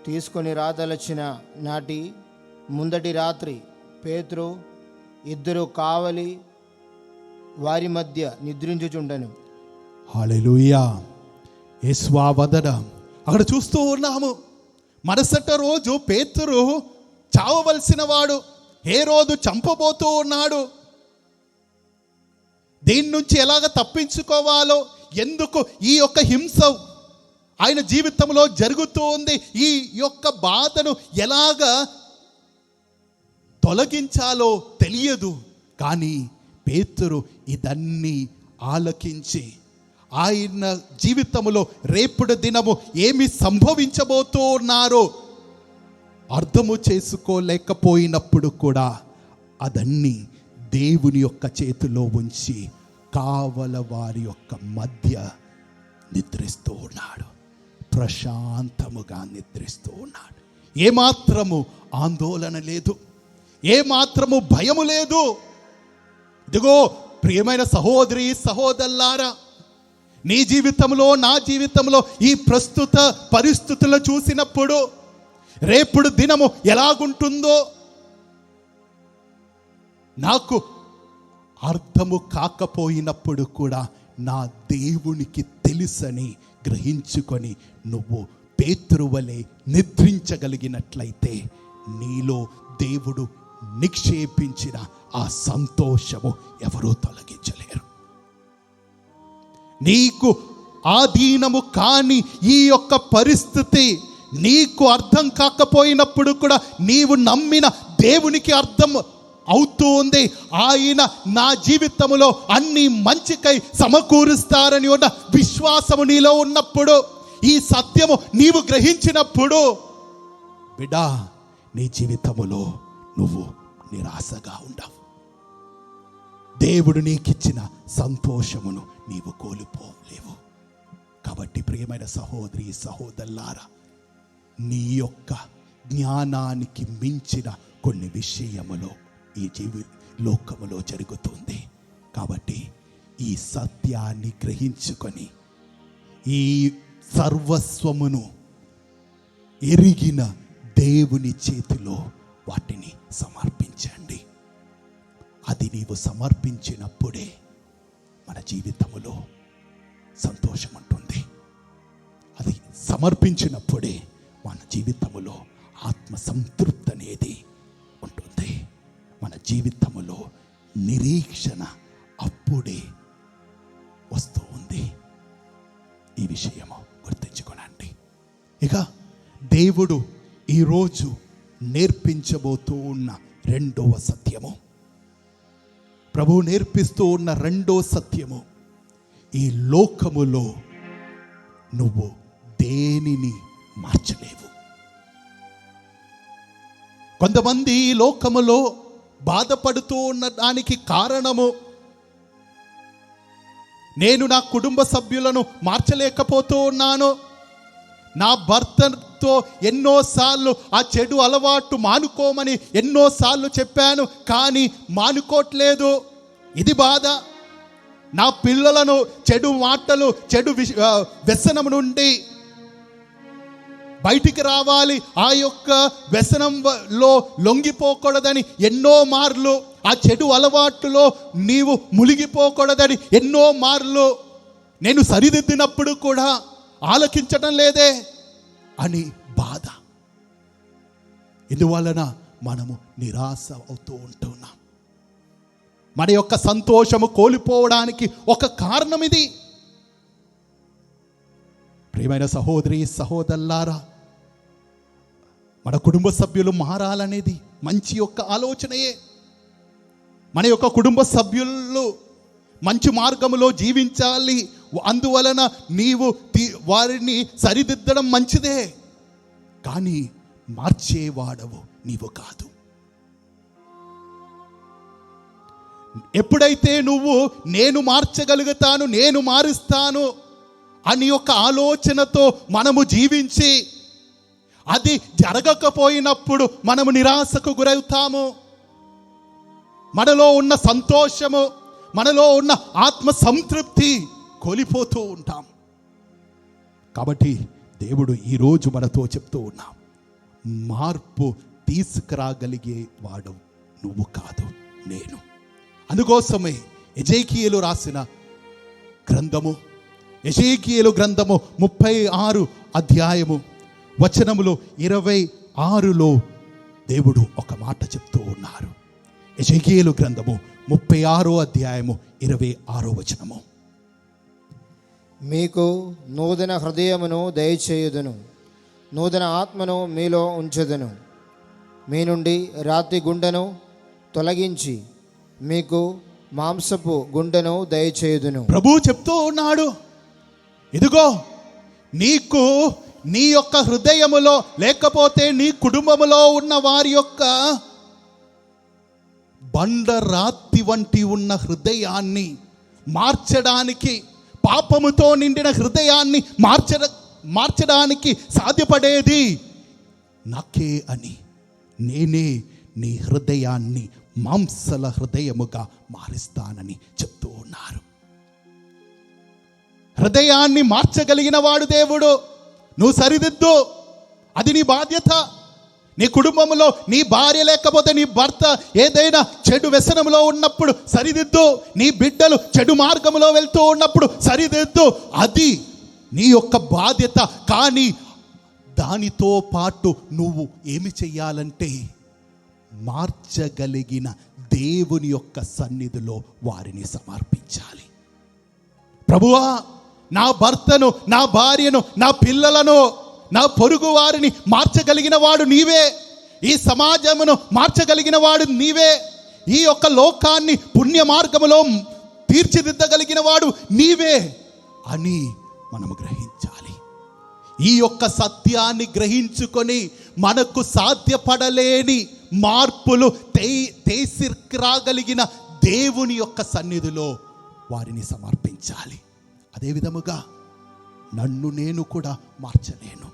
C: తీసుకొని రాదలచిన నాటి ముందటి రాత్రి పేతురు 2 కావలి వారి మధ్య నిద్రించుచుండెను.
B: హల్లెలూయా, యేసువా వదన. అక్కడ చూస్తూ ఉన్నాము మరుసట రోజు పేతురు చావవలసిన వాడు, హేరోదు చంపబోతూ ఉన్నాడు. దీని నుంచి ఎలాగ తప్పించుకోవాలో, ఎందుకు ఈ యొక్క హింస ఆయన జీవితంలో జరుగుతూ ఉంది, ఈ యొక్క బాధను ఎలాగ తొలగించాలో తెలియదు. కానీ పేతురు ఇదన్నీ ఆలకించి ఆయన జీవితంలో రేపటి దినము ఏమి సంభవించబోతూ ఉన్నారో అర్థము చేసుకోలేకపోయినప్పుడు కూడా అదన్నీ దేవుని యొక్క చేతిలో ఉంచి కావల వారి యొక్క మధ్య నిద్రిస్తూ ఉన్నాడు, ప్రశాంతముగా నిద్రిస్తూ ఉన్నాడు. ఏమాత్రము ఆందోళన లేదు, ఏమాత్రము భయము లేదు. ఇదిగో ప్రియమైన సహోదరి సహోదరులారా, నీ జీవితంలో నా జీవితంలో ఈ ప్రస్తుత పరిస్థితులను చూసినప్పుడు రేపుడు దినము ఎలాగుంటుందో నాకు అర్థము కాకపోయినప్పుడు కూడా నా దేవునికి తెలుసని గ్రహించుకొని నువ్వు పేతురు వలె నిద్రించగలిగినట్లయితే నీలో దేవుడు నిక్షేపించిన ఆ సంతోషము ఎవరూ తొలగించలేరు. నీకు ఆధీనము కాని ఈ యొక్క పరిస్థితి నీకు అర్థం కాకపోయినప్పుడు కూడా నీవు నమ్మిన దేవునికి అర్థం అవుతూ ఉంది. ఆయన నా జీవితంలో అన్ని మంచికై సమకూరుస్తారని ఉన్న విశ్వాసము నీలో ఉన్నప్పుడు, ఈ సత్యము నీవు గ్రహించినప్పుడు, బిడ్డా, నీ జీవితములో నువ్వు నిరాశగా ఉండవు. దేవుడు నీకిచ్చిన సంతోషమును నీవు కోల్పోలేవు. కాబట్టి ప్రియమైన సహోదరి సహోదరులారా, నీ యొక్క జ్ఞానానికి మించిన కొన్ని విషయములో ఈ లోకములో జరుగుతుంది. కాబట్టి ఈ సత్యాన్ని గ్రహించుకొని ఈ సర్వస్వమును ఎరిగిన దేవుని చేతిలో వాటిని సమర్పించండి. అది నీవు సమర్పించినప్పుడే మన జీవితములో సంతోషం ఉంటుంది. అది సమర్పించినప్పుడే మన జీవితములో ఆత్మ సంతృప్తి అనేది ఉంటుంది. మన జీవితములో నిరీక్షణ అప్పుడే వస్తూ ఉంది. ఈ విషయము గుర్తించుకోనండి. ఇక దేవుడు ఈరోజు నేర్పించబోతూ ఉన్న రెండవ సత్యము, ప్రభువు నేర్పిస్తూ ఉన్న రెండో సత్యము, ఈ లోకములో నువ్వు దేనిని మార్చలేవు. కొంతమంది ఈ లోకములో బాధపడుతూ ఉన్న దానికి కారణము, నేను నా కుటుంబ సభ్యులను మార్చలేకపోతూ ఉన్నాను, నా భర్తతో ఎన్నోసార్లు ఆ చెడు అలవాటు మానుకోమని ఎన్నోసార్లు చెప్పాను, కానీ మానుకోవట్లేదు, ఇది బాధ. నా పిల్లలను చెడు మాటలు, చెడు వ్యసనం నుండి బయటికి రావాలి, ఆ యొక్క వ్యసనంలో లొంగిపోకూడదని ఎన్నో మార్లు, ఆ చెడు అలవాటులో నీవు మునిగిపోకూడదని ఎన్నో మార్లు నేను సరిదిద్దినప్పుడు కూడా ఆలకించడం లేదే అని బాధ. ఇందువలన మనము నిరాశ అవుతూ ఉంటున్నాం. మన యొక్క సంతోషము కోల్పోవడానికి ఒక కారణం ఇది. ప్రియమైన సహోదరి సహోదరులారా, మన కుటుంబ సభ్యులు మారాలనేది మంచి యొక్క ఆలోచనయే. మన యొక్క కుటుంబ సభ్యులు మంచి మార్గములో జీవించాలి, అందువలన నీవు వారిని సరిదిద్దడం మంచిదే, కానీ మార్చేవాడవు నీవు కాదు. ఎప్పుడైతే నువ్వు నేను మార్చగలుగుతాను, నేను మారుస్తాను అని ఒక ఆలోచనతో మనము జీవించి అది జరగకపోయినప్పుడు మనము నిరాశకు గురవుతాము. మనలో ఉన్న సంతోషము, మనలో ఉన్న ఆత్మ సంతృప్తి కోల్పోతూ ఉంటాం. కాబట్టి దేవుడు ఈరోజు మనతో చెప్తూ ఉన్నాం, మార్పు తీసుకురాగలిగే వాడు నువ్వు కాదు, నేను. అందుకోసమే ఎజేకియేలు రాసిన గ్రంథము, ఎజేకియేలు గ్రంథము 36 అధ్యాయము వచనములో 26లో దేవుడు ఒక మాట చెప్తూ ఉన్నారు. ఎజేకియేలు గ్రంథము 36 అధ్యాయము 26 వచనము.
C: మీకు నూతన హృదయమును దయచేయుదును, నూతన ఆత్మను మీలో ఉంచుదును, మీ నుండి రాతి గుండెను తొలగించి మీకు మాంసపు గుండెను దయచేయుదును.
B: ప్రభువు చెప్తూ ఉన్నాడు, ఇదిగో నీకు నీ యొక్క హృదయములో లేకపోతే నీ కుటుంబములో ఉన్న వారి యొక్క బండరాతి వంటి ఉన్న హృదయాన్ని మార్చడానికి, పాపముతో నిండిన హృదయాన్ని మార్చడానికి సాధ్యపడేది నాకే అని, నేనే నీ హృదయాన్ని మాంసల హృదయముగా మారుస్తానని చెప్తూ ఉన్నారు. హృదయాన్ని మార్చగలిగిన వాడు దేవుడు. నువ్వు సరిదిద్దు, అది నీ బాధ్యత. నీ కుటుంబంలో నీ భార్య లేకపోతే నీ భర్త ఏదైనా చెడు వ్యసనంలో ఉన్నప్పుడు సరిదిద్దు. నీ బిడ్డలు చెడు మార్గంలో వెళ్తూ ఉన్నప్పుడు సరిదిద్దు, అది నీ యొక్క బాధ్యత. కానీ దానితో పాటు నువ్వు ఏమి చెయ్యాలంటే మార్చగలిగిన దేవుని యొక్క సన్నిధిలో వారిని సమర్పించాలి. ప్రభువా, నా భర్తను, నా భార్యను, నా పిల్లలను, నా పొరుగు వారిని మార్చగలిగిన వాడు నీవే. ఈ సమాజమును మార్చగలిగిన వాడు నీవే. ఈ యొక్క లోకాన్ని పుణ్య మార్గములో తీర్చిదిద్దగలిగిన వాడు నీవే అని మనము గ్రహించాలి. ఈ యొక్క సత్యాన్ని గ్రహించుకొని మనకు సాధ్యపడలేని మార్పులు తీసుకురాగలిగిన దేవుని యొక్క సన్నిధిలో వారిని సమర్పించాలి. అదే విధముగా నన్ను నేను కూడా మార్చలేను.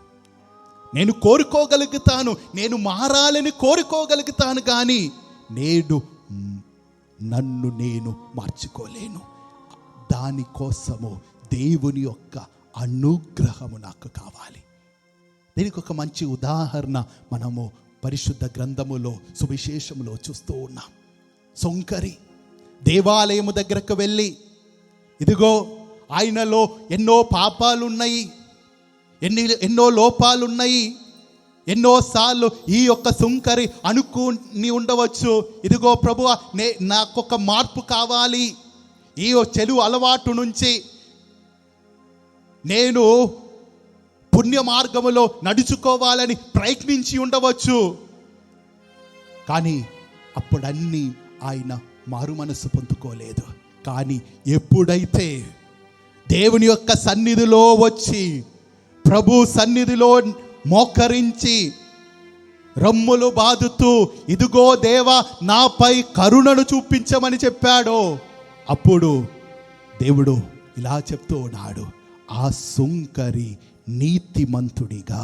B: నేను కోరుకోగలుగుతాను, నేను మారాలని కోరుకోగలుగుతాను, కానీ నన్ను నేను మార్చుకోలేను. దానికోసము దేవుని యొక్క అనుగ్రహము నాకు కావాలి. దీనికి ఒక మంచి ఉదాహరణ మనము పరిశుద్ధ గ్రంథములో, సువిశేషములో చూస్తూ ఉన్నాం. సొంకరి దేవాలయము దగ్గరకు వెళ్ళి, ఇదిగో ఆయనలో ఎన్నో పాపాలున్నాయి, ఎన్నో లోపాలున్నాయి, ఎన్నోసార్లు ఈ యొక్క సుంకరి అనుకుని ఉండవచ్చు, ఇదిగో ప్రభువా, నాకొక మార్పు కావాలి, ఈ చెడు అలవాటు నుంచి నేను పుణ్య మార్గములో నడుచుకోవాలని ప్రయత్నించి ఉండవచ్చు. కానీ అప్పుడన్నీ ఆయన మారు మనసు పొందుకోలేదు. కానీ ఎప్పుడైతే దేవుని యొక్క సన్నిధిలో వచ్చి, ప్రభు సన్నిధిలో మోకరించి రమ్ములు బాదుతూ, ఇదిగో దేవా, నాపై కరుణను చూపించమని చెప్పాడో, అప్పుడు దేవుడు ఇలా చెప్తూ ఉన్నాడు, ఆ సుంకరి నీతిమంతుడిగా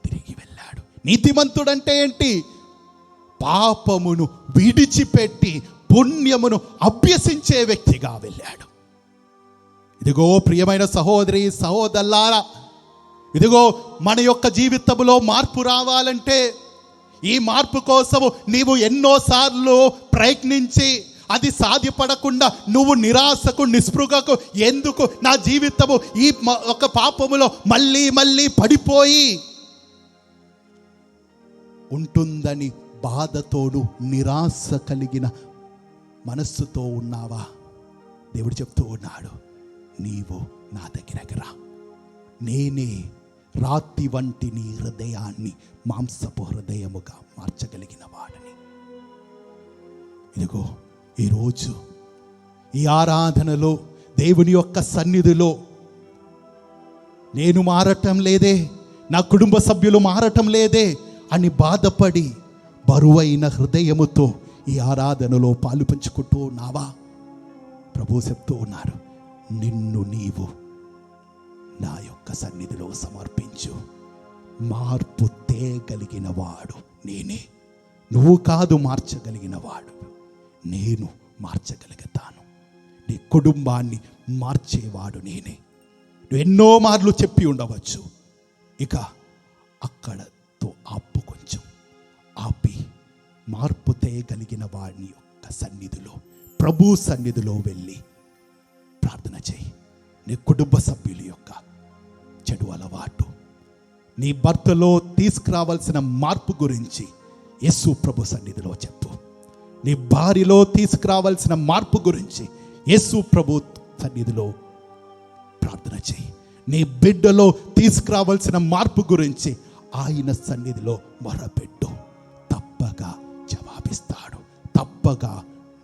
B: తిరిగి వెళ్ళాడు. నీతిమంతుడంటే ఏంటి? పాపమును విడిచిపెట్టి పుణ్యమును అభ్యసించే వ్యక్తిగా వెళ్ళాడు. ఇదిగో ప్రియమైన సహోదరి సహోదరులారా, ఇదిగో మన యొక్క జీవితంలో మార్పు రావాలంటే, ఈ మార్పు కోసము నీవు ఎన్నోసార్లు ప్రయత్నించి అది సాధ్యపడకుండా నువ్వు నిరాశకు, నిస్పృహకు, ఎందుకు నా జీవితము ఈ ఒక పాపములో మళ్ళీ మళ్ళీ పడిపోయి ఉంటుందని బాధతోడు, నిరాశ కలిగిన మనస్సుతో ఉన్నావా? దేవుడు చెప్తూ ఉన్నాడు, నీవు నా దగ్గరకు రా, నేనే రాతి వంటి నీ హృదయాన్ని మాంసపు హృదయముగా మార్చగలిగిన వాడని. ఇదిగో ఈరోజు ఈ ఆరాధనలో, దేవుని యొక్క సన్నిధిలో, నేను మారటం లేదే, నా కుటుంబ సభ్యులు మారటం లేదే అని బాధపడి బరువైన హృదయముతో ఈ ఆరాధనలో పాలు పంచుకుంటూ ఉన్నావా? ప్రభు చెప్తూ ఉన్నారు, నిన్ను నీవు నా యొక్క సన్నిధిలో సమర్పించు, మార్పు తేగలిగిన వాడు నేనే. నువ్వు కాదు మార్చగలిగిన వాడు, నేను మార్చగలుగుతాను. నీ కుటుంబాన్ని మార్చేవాడు నేనే. నువ్వు ఎన్నో మార్లు చెప్పి ఉండవచ్చు, ఇక అక్కడతో ఆపు, కొంచెం ఆపి మార్పు తేయగలిగిన వాడిని యొక్క సన్నిధిలో, ప్రభు సన్నిధిలో వెళ్ళి ప్రార్థన చేయి. నీ కుటుంబ సభ్యుల యొక్క చెడు అలవాటు, నీ భర్తలో తీసుకురావాల్సిన మార్పు గురించి యేసు ప్రభు సన్నిధిలో చెప్పు. నీ భార్యలో తీసుకురావాల్సిన మార్పు గురించి యేసు ప్రభు సన్నిధిలో ప్రార్థన చేయి. నీ బిడ్డలో తీసుకురావాల్సిన మార్పు గురించి ఆయన సన్నిధిలో మొరపెట్టు. తప్పగా జవాబిస్తాడు. తప్పగా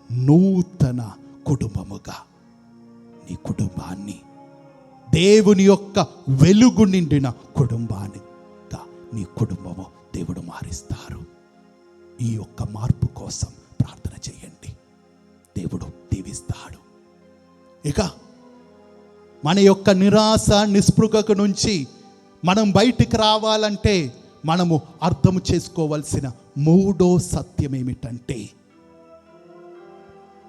B: నూతన కుటుంబముగా నీ కుటుంబాన్ని, దేవుని యొక్క వెలుగు నిండిన కుటుంబానిగా నీ కుటుంబము దేవుడు మారిస్తారు. ఈ యొక్క మార్పు కోసం ప్రార్థన చేయండి, దేవుడు దీవిస్తాడు. ఇక మన యొక్క నిరాశ, నిస్పృహకు నుంచి మనం బయటికి రావాలంటే మనము అర్థం చేసుకోవాల్సిన మూడో సత్యం ఏమిటంటే,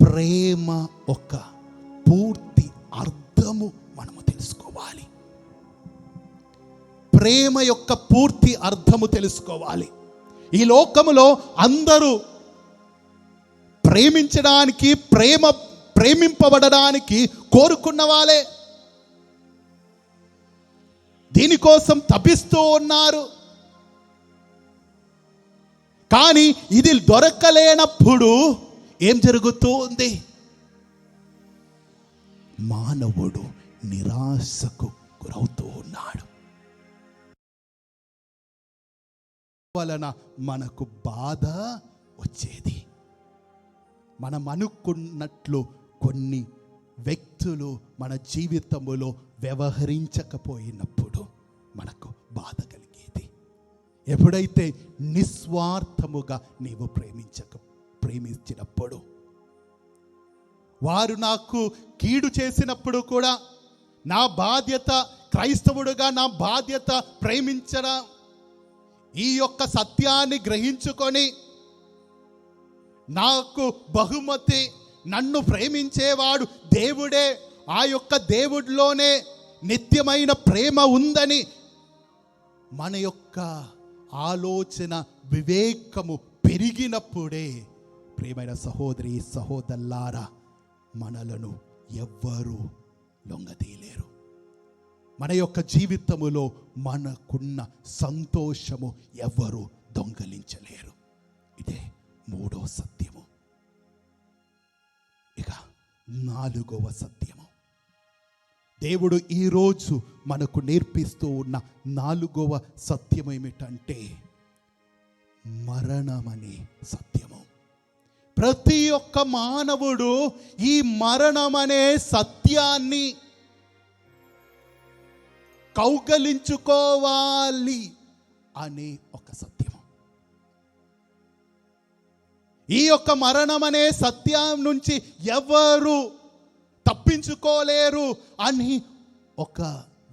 B: ప్రేమ ఒక పూర్తి అర్థము మనము తెలుసుకోవాలి. ప్రేమ యొక్క పూర్తి అర్థము తెలుసుకోవాలి. ఈ లోకములో అందరూ ప్రేమించడానికి, ప్రేమింపబడడానికి కోరుకున్న వాళ్ళే, దీనికోసం తపిస్తూ ఉన్నారు. కానీ ఇది దొరకలేనప్పుడు ఏం జరుగుతూ ఉంది? మానవుడు నిరాశకు గురవుతూ ఉన్నాడు. వలన మనకు బాధ వచ్చేది. మనం అనుకున్నట్లు కొన్ని వ్యక్తులు మన జీవితంలో వ్యవహరించకపోయినప్పుడు మనకు బాధ కలిగేది. ఎప్పుడైతే నిస్వార్థముగా నీవు ప్రేమించినప్పుడు, వారు నాకు కీడు చేసినప్పుడు కూడా నా బాధ్యత, క్రైస్తవుడుగా నా బాధ్యత ప్రేమించడం. ఈ యొక్క సత్యాన్ని గ్రహించుకొని నాకు బహుమతి, నన్ను ప్రేమించేవాడు దేవుడే, ఆ యొక్క దేవుడిలోనే నిత్యమైన ప్రేమ ఉందని మన యొక్క ఆలోచన వివేకము పెరిగినప్పుడే, ప్రియమైన సహోదరి సహోదరులారా, మనలను ఎవ్వరూ లొంగదీయలేరు. మన యొక్క జీవితములో మనకున్న సంతోషము ఎవ్వరూ దొంగలించలేరు. ఇదే మూడో సత్యము. ఇక నాలుగవ సత్యము, దేవుడు ఈరోజు మనకు నేర్పిస్తూ ఉన్న నాలుగవ సత్యం ఏమిటంటే మరణమనే సత్యము. ప్రతి ఒక్క మానవుడు ఈ మరణమనే సత్యాన్ని కౌగలించుకోవాలి అనే ఒక సత్యము. ఈ యొక్క మరణమనే సత్యం నుంచి ఎవరు తప్పించుకోలేరు అని ఒక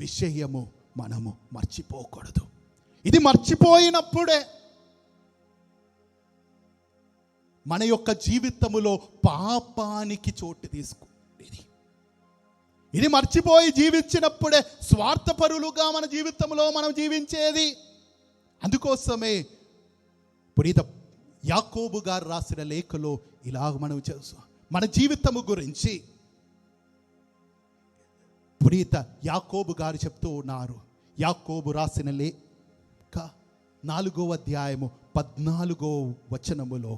B: విషయము మనము మర్చిపోకూడదు. ఇది మర్చిపోయినప్పుడే మన యొక్క జీవితములో పాపానికి చోటు తీసుకుంటుంది. ఇది మర్చిపోయి జీవించినప్పుడే స్వార్థపరులుగా మన జీవితంలో మనం జీవించేది. అందుకోసమే పునీత యాకోబు గారు రాసిన లేఖలో ఇలాగ మనం చూస్తాం. మన జీవితము గురించి పునీత యాకోబు గారు చెప్తూ ఉన్నారు. యాకోబు రాసిన లేఖ 4వ అధ్యాయము 14వ వచనములో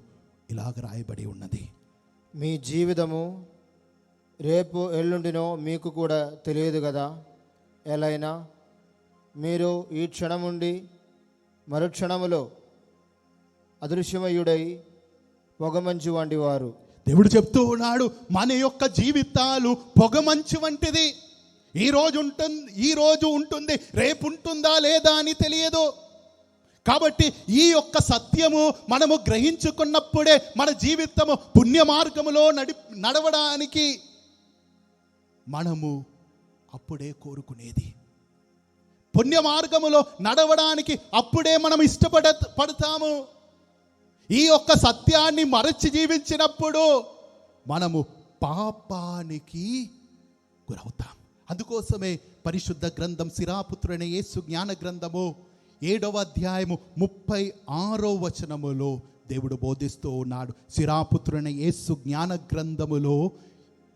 B: ఇలాగ రాయబడి ఉన్నది.
C: మీ జీవితము రేపు ఎల్లుండినో మీకు కూడా తెలియదు కదా. ఎలైనా మీరు ఈ క్షణముండి మరుక్షణములో అదృశ్యమయుడై పొగమంచు వంటి వారు.
B: దేవుడు చెప్తూ ఉన్నాడు, మన యొక్క జీవితాలు పొగమంచు వంటిది. ఈ రోజు ఉంటుంది, రేపు ఉంటుందా లేదా అని తెలియదు. కాబట్టి ఈ యొక్క సత్యము మనము గ్రహించుకున్నప్పుడే మన జీవితము పుణ్య మార్గములో నడవడానికి మనము అప్పుడే కోరుకునేది. పుణ్య మార్గములో నడవడానికి అప్పుడే మనం పడతాము. ఈ యొక్క సత్యాన్ని మరచి జీవించినప్పుడు మనము పాపానికి గురవుతాం. అందుకోసమే పరిశుద్ధ గ్రంథం సిరాపుత్రుని యేసు జ్ఞాన గ్రంథము 7వ అధ్యాయము 36వ వచనములో దేవుడు బోధిస్తూ ఉన్నాడు. సిరాపుత్రుని యేసు జ్ఞాన గ్రంథములో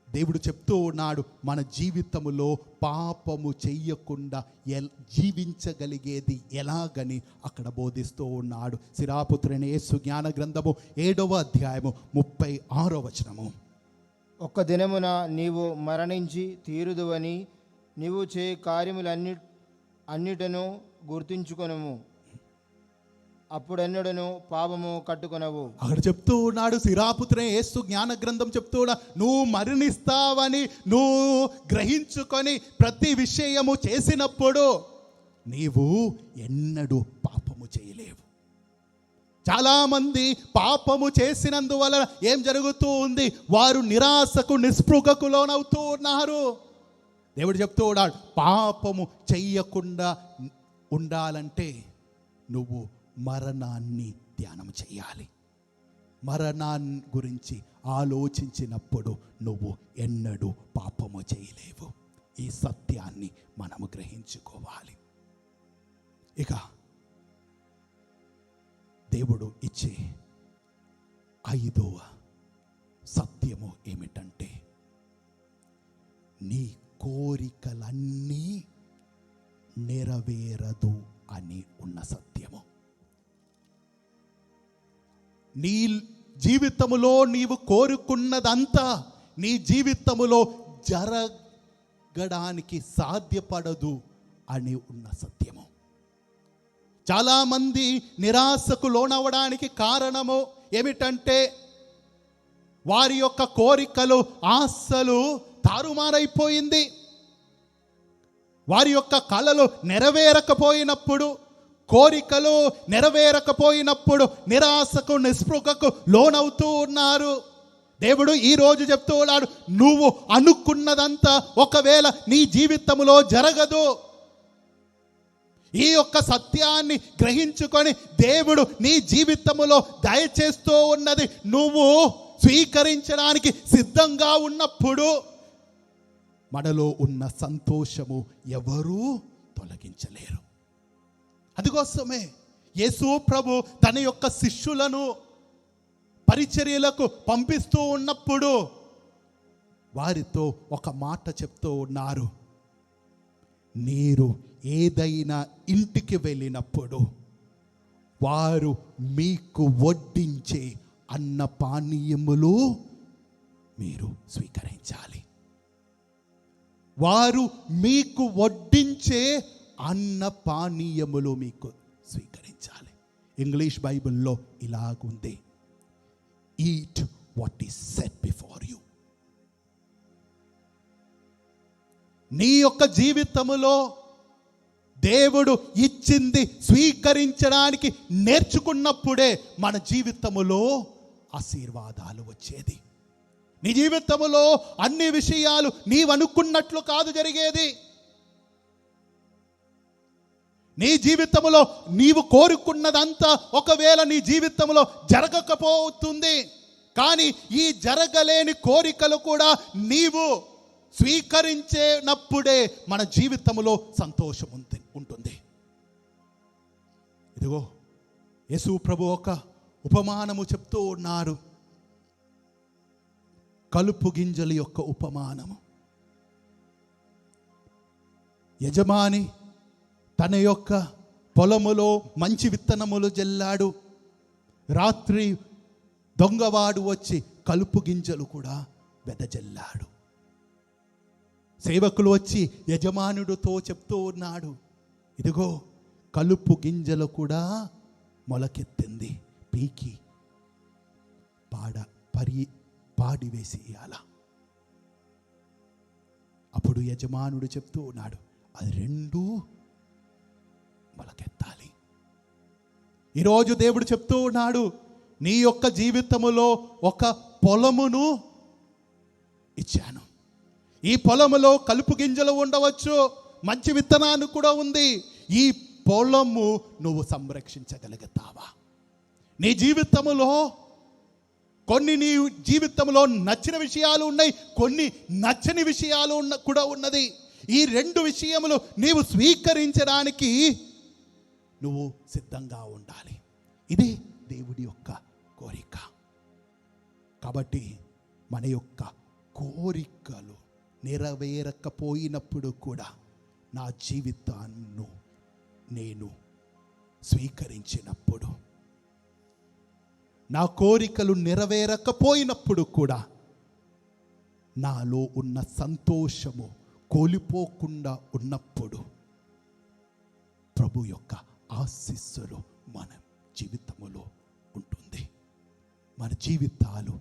B: దేవుడు చెప్తూ ఉన్నాడు, మన జీవితములో పాపము చెయ్యకుండా జీవించగలిగేది ఎలాగని అక్కడ బోధిస్తూ ఉన్నాడు. సిరాపుత్రుని యేసు జ్ఞాన గ్రంథము 7వ అధ్యాయము 36వ వచనము.
C: ఒక్క దినమున నీవు మరణించి తీరుదువని నీవు చే కార్యములన్నిటను గుర్తుంచుకొనుము, అప్పుడెన్నడను పాపము కట్టుకొనవు.
B: అక్కడ చెప్తూ ఉన్నాడు సిరాపుత్రుని యేసు జ్ఞాన గ్రంథం చెప్తూ ఉన్నాడు, నువ్వు మరణిస్తావని నువ్వు గ్రహించుకొని ప్రతి విషయము చేసినప్పుడు నీవు ఎన్నడూ పాపము చేయలేవు. చాలామంది పాపము చేసినందువలన ఏం జరుగుతూ ఉంది? వారు నిరాశకు నిస్పృహకు లోనవుతూ ఉన్నారు. దేవుడు చెప్తూ ఉన్నాడు, పాపము చెయ్యకుండా ఉండాలంటే నువ్వు మరణాన్ని ధ్యానం చేయాలి. మరణాన్ని గురించి ఆలోచించినప్పుడు నువ్వు ఎన్నడూ పాపము చేయలేవు. ఈ సత్యాన్ని మనము గ్రహించుకోవాలి. ఇక దేవుడు ఇచ్చే 5వ సత్యము ఏమిటంటే నీ కోరికలన్నీ నెరవేరదు అని ఉన్న సత్యము. నీ జీవితములో నీవు కోరుకున్నదంతా నీ జీవితములో జరగడానికి సాధ్యపడదు అని ఉన్న సత్యము. చాలామంది నిరాశకు లోనవడానికి కారణము ఏమిటంటే వారి యొక్క కోరికలు, ఆశలు తారుమారైపోయింది. వారి యొక్క కలలు నెరవేరకపోయినప్పుడు, కోరికలు నెరవేరకపోయినప్పుడు నిరాశకు, నిస్పృహకు లోనవుతూ ఉన్నారు. దేవుడు ఈరోజు చెప్తూ ఉన్నాడు, నువ్వు అనుకున్నదంతా ఒకవేళ నీ జీవితంలో జరగదు. ఈ యొక్క సత్యాన్ని గ్రహించుకొని దేవుడు నీ జీవితంలో దయచేస్తూ ఉన్నది నువ్వు స్వీకరించడానికి సిద్ధంగా ఉన్నప్పుడు మనలో ఉన్న సంతోషము ఎవరూ తొలగించలేరు. అందుకోసమే యేసు ప్రభు తన యొక్క శిష్యులను పరిచర్యలకు పంపిస్తూ ఉన్నప్పుడు వారితో ఒక మాట చెప్తూ ఉన్నారు. మీరు ఏదైనా ఇంటికి వెళ్ళినప్పుడు వారు మీకు వడ్డించే అన్న పానీయములు మీరు స్వీకరించాలి. వారు మీకు వడ్డించే అన్న పానీయములు మీకు స్వీకరించాలి. ఇంగ్లీష్ బైబిల్లో ఇలాగుంది, eat what is set before you. నీ యొక్క జీవితములో దేవుడు ఇచ్చింది స్వీకరించడానికి నేర్చుకున్నప్పుడే మన జీవితములో ఆశీర్వాదాలు వచ్చేది. నీ జీవితములో అన్ని విషయాలు నీవు అనుకున్నట్లు కాదు జరిగేది. నీ జీవితంలో నీవు కోరుకున్నదంతా ఒకవేళ నీ జీవితంలో జరగకపోతుంది. కానీ ఈ జరగలేని కోరికలు కూడా నీవు స్వీకరించేటప్పుడే మన జీవితంలో సంతోషం ఉంటుంది. ఇదిగో యేసు ప్రభు ఒక ఉపమానము చెప్తూ ఉన్నారు. కలుపు గింజల యొక్క ఉపమానము. యజమాని తన యొక్క పొలములో మంచి విత్తనములు జల్లాడు. రాత్రి దొంగవాడు వచ్చి కలుపు గింజలు కూడా వెదజల్లాడు. సేవకులు వచ్చి యజమానుడితో చెప్తూ ఉన్నాడు, ఇదిగో కలుపు గింజలు కూడా మొలకెత్తింది, పీకి పాడివేసేయాల. అప్పుడు యజమానుడు చెప్తూ ఉన్నాడు, అది రెండూ మొలకెత్తాలి. ఈరోజు దేవుడు చెప్తూ ఉన్నాడు, నీ యొక్క జీవితములో ఒక పొలమును ఇచ్చాను. ఈ పొలములో కలుపు గింజలు ఉండవచ్చు, మంచి విత్తనాన్ని కూడా ఉంది. ఈ పొలము నువ్వు సంరక్షించగలుగుతావా? నీ జీవితములో కొన్ని నీ జీవితంలో నచ్చిన విషయాలు ఉన్నాయి, కొన్ని నచ్చని విషయాలు కూడా ఉన్నది. ఈ రెండు విషయములు నీవు స్వీకరించడానికి నువ్వు సిద్ధంగా ఉండాలి. ఇది దేవుడి యొక్క కోరిక. కాబట్టి మన యొక్క కోరికలు నెరవేరకపోయినప్పుడు కూడా నా జీవితాన్ని నేను స్వీకరించినప్పుడు, నా కోరికలు నెరవేరకపోయినప్పుడు కూడా నాలో ఉన్న సంతోషము కోల్పోకుండా ఉన్నప్పుడు ప్రభు యొక్క ఆశీస్సులు మన జీవితములో ఉంటుంది. మన జీవితాలు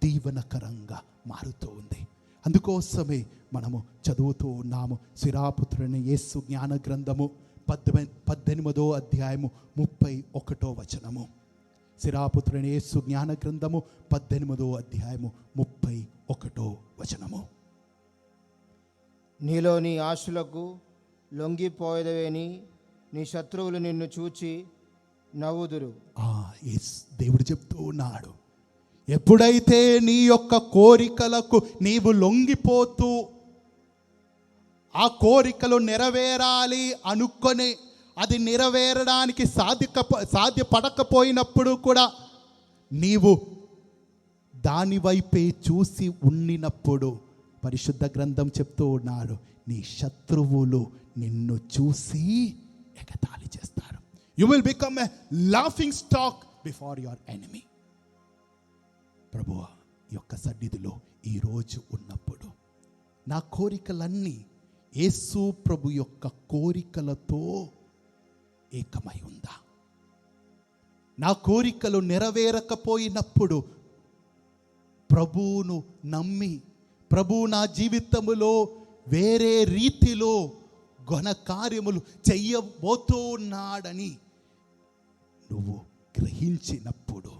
B: దీవెనకరంగా మారుతూ ఉంది. అందుకోసమే మనము చదువుతూ ఉన్నాము. సిరాపుత్రుని యేసు జ్ఞాన గ్రంథము 18వ అధ్యాయము 31వ వచనము. సిరాపుత్రుని యేసు జ్ఞాన గ్రంథము 18వ అధ్యాయము 31వ వచనము.
C: నీలోని ఆశలకు లొంగిపోయేదవేని నీ శత్రువులు నిన్ను చూచి నవ్వుదురు.
B: దేవుడు చెప్తూ ఉన్నాడు, ఎప్పుడైతే నీ యొక్క కోరికలకు నీవు లొంగిపోతూ ఆ కోరికలు నెరవేరాలి అనుకొని అది నెరవేరడానికి సాధ్యపడకపోయినప్పుడు కూడా నీవు దాని వైపే చూసి ఉండినప్పుడు పరిశుద్ధ గ్రంథం చెప్తూ ఉన్నాడు, నీ శత్రువులు నిన్ను చూసి ఎగతాళి చేస్తారు. You will become a laughing stock before your enemy. ప్రభువా యొక్క సన్నిధిలో ఈరోజు ఉన్నప్పుడు నా కోరికలన్నీ యేసు ప్రభు యొక్క కోరికలతో ఏకమై ఉందా? నా కోరికలు నెరవేరకపోయినప్పుడు ప్రభువును నమ్మి ప్రభువు నా జీవితములో వేరే రీతిలో ఘన కార్యములు చెయ్యబోతున్నాడని నువ్వు గ్రహించినప్పుడు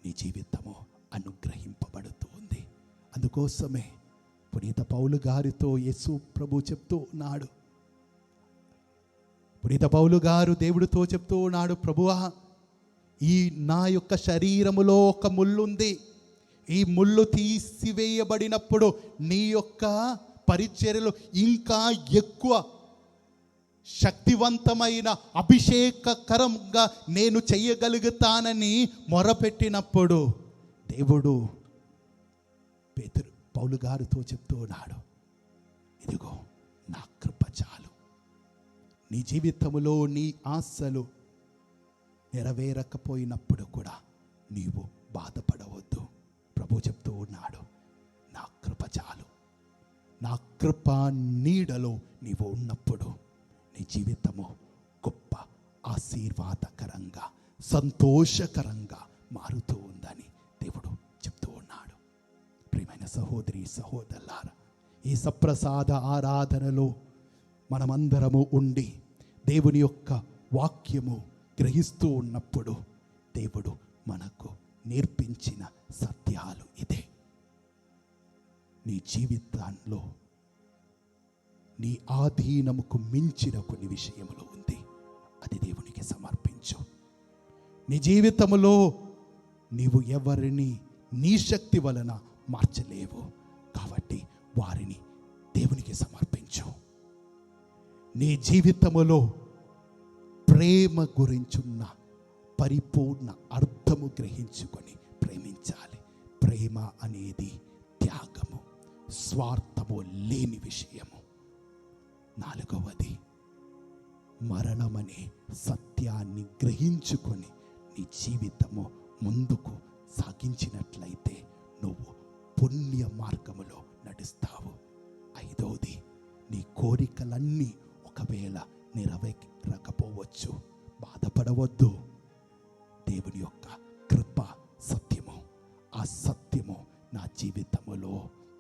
B: నీ జీవితము అనుగ్రహింపబడుతుంది. అందుకోసమే పునీత పౌలు గారితో యేసు ప్రభు చెప్తూ ఉన్నాడు, పునీత పౌలు గారు దేవుడితో చెప్తూ ఉన్నాడు, ప్రభువా ఈ నా యొక్క శరీరములో ఒక ముళ్ళుంది, ఈ ముళ్ళు తీసివేయబడినప్పుడు నీ యొక్క పరిచర్యలు ఇంకా ఎక్కువ శక్తివంతమైన అభిషేకకరంగా నేను చెయ్యగలుగుతానని మొరపెట్టినప్పుడు దేవుడు పౌలు గారితో చెప్తూ ఉన్నాడు, ఇదిగో నా కృప చాలు. నీ జీవితంలో నీ ఆశలు నెరవేరకపోయినప్పుడు కూడా నీవు బాధపడవద్దు. ప్రభు చెప్తూ ఉన్నాడు, నా కృప చాలు. నా కృప నీడలో నీవు ఉన్నప్పుడు నీ జీవితము గొప్ప ఆశీర్వాదకరంగా సంతోషకరంగా మారుతూ ఉందని దేవుడు చెప్తూ ఉన్నాడు. ప్రియమైన సహోదరి సహోదరులారా, ఈ సప్రసాద ఆరాధనలో మనమందరము ఉండి దేవుని యొక్క వాక్యము గ్రహిస్తూ ఉన్నప్పుడు దేవుడు మనకు నేర్పించిన సత్యాలు ఇదే. నీ జీవితంలో నీ ఆధీనముకు మించిన కొన్ని విషయములు ఉంది, అది దేవునికి సమర్పించు. నీ జీవితములో నీవు ఎవరిని నీ శక్తి వలన మార్చలేవు, కాబట్టి వారిని దేవునికి సమర్పించు. నీ జీవితములో ప్రేమ గురించున్న పరిపూర్ణ అర్థము గ్రహించుకొని ప్రేమించాలి. ప్రేమ అనేది త్యాగము, స్వార్థము లేని విషయము. 4వది, మరణమనే సత్యాన్ని గ్రహించుకొని నీ జీవితము ముందుకు సాగించినట్లయితే నువ్వు పుణ్య మార్గములో నడుస్తావు. 5వది, నీ కోరికలన్నీ ఒకవేళ నెరవేరకపోవచ్చు, బాధపడవద్దు. దేవుని యొక్క కృప సత్యము, ఆ సత్యము నా జీవితములో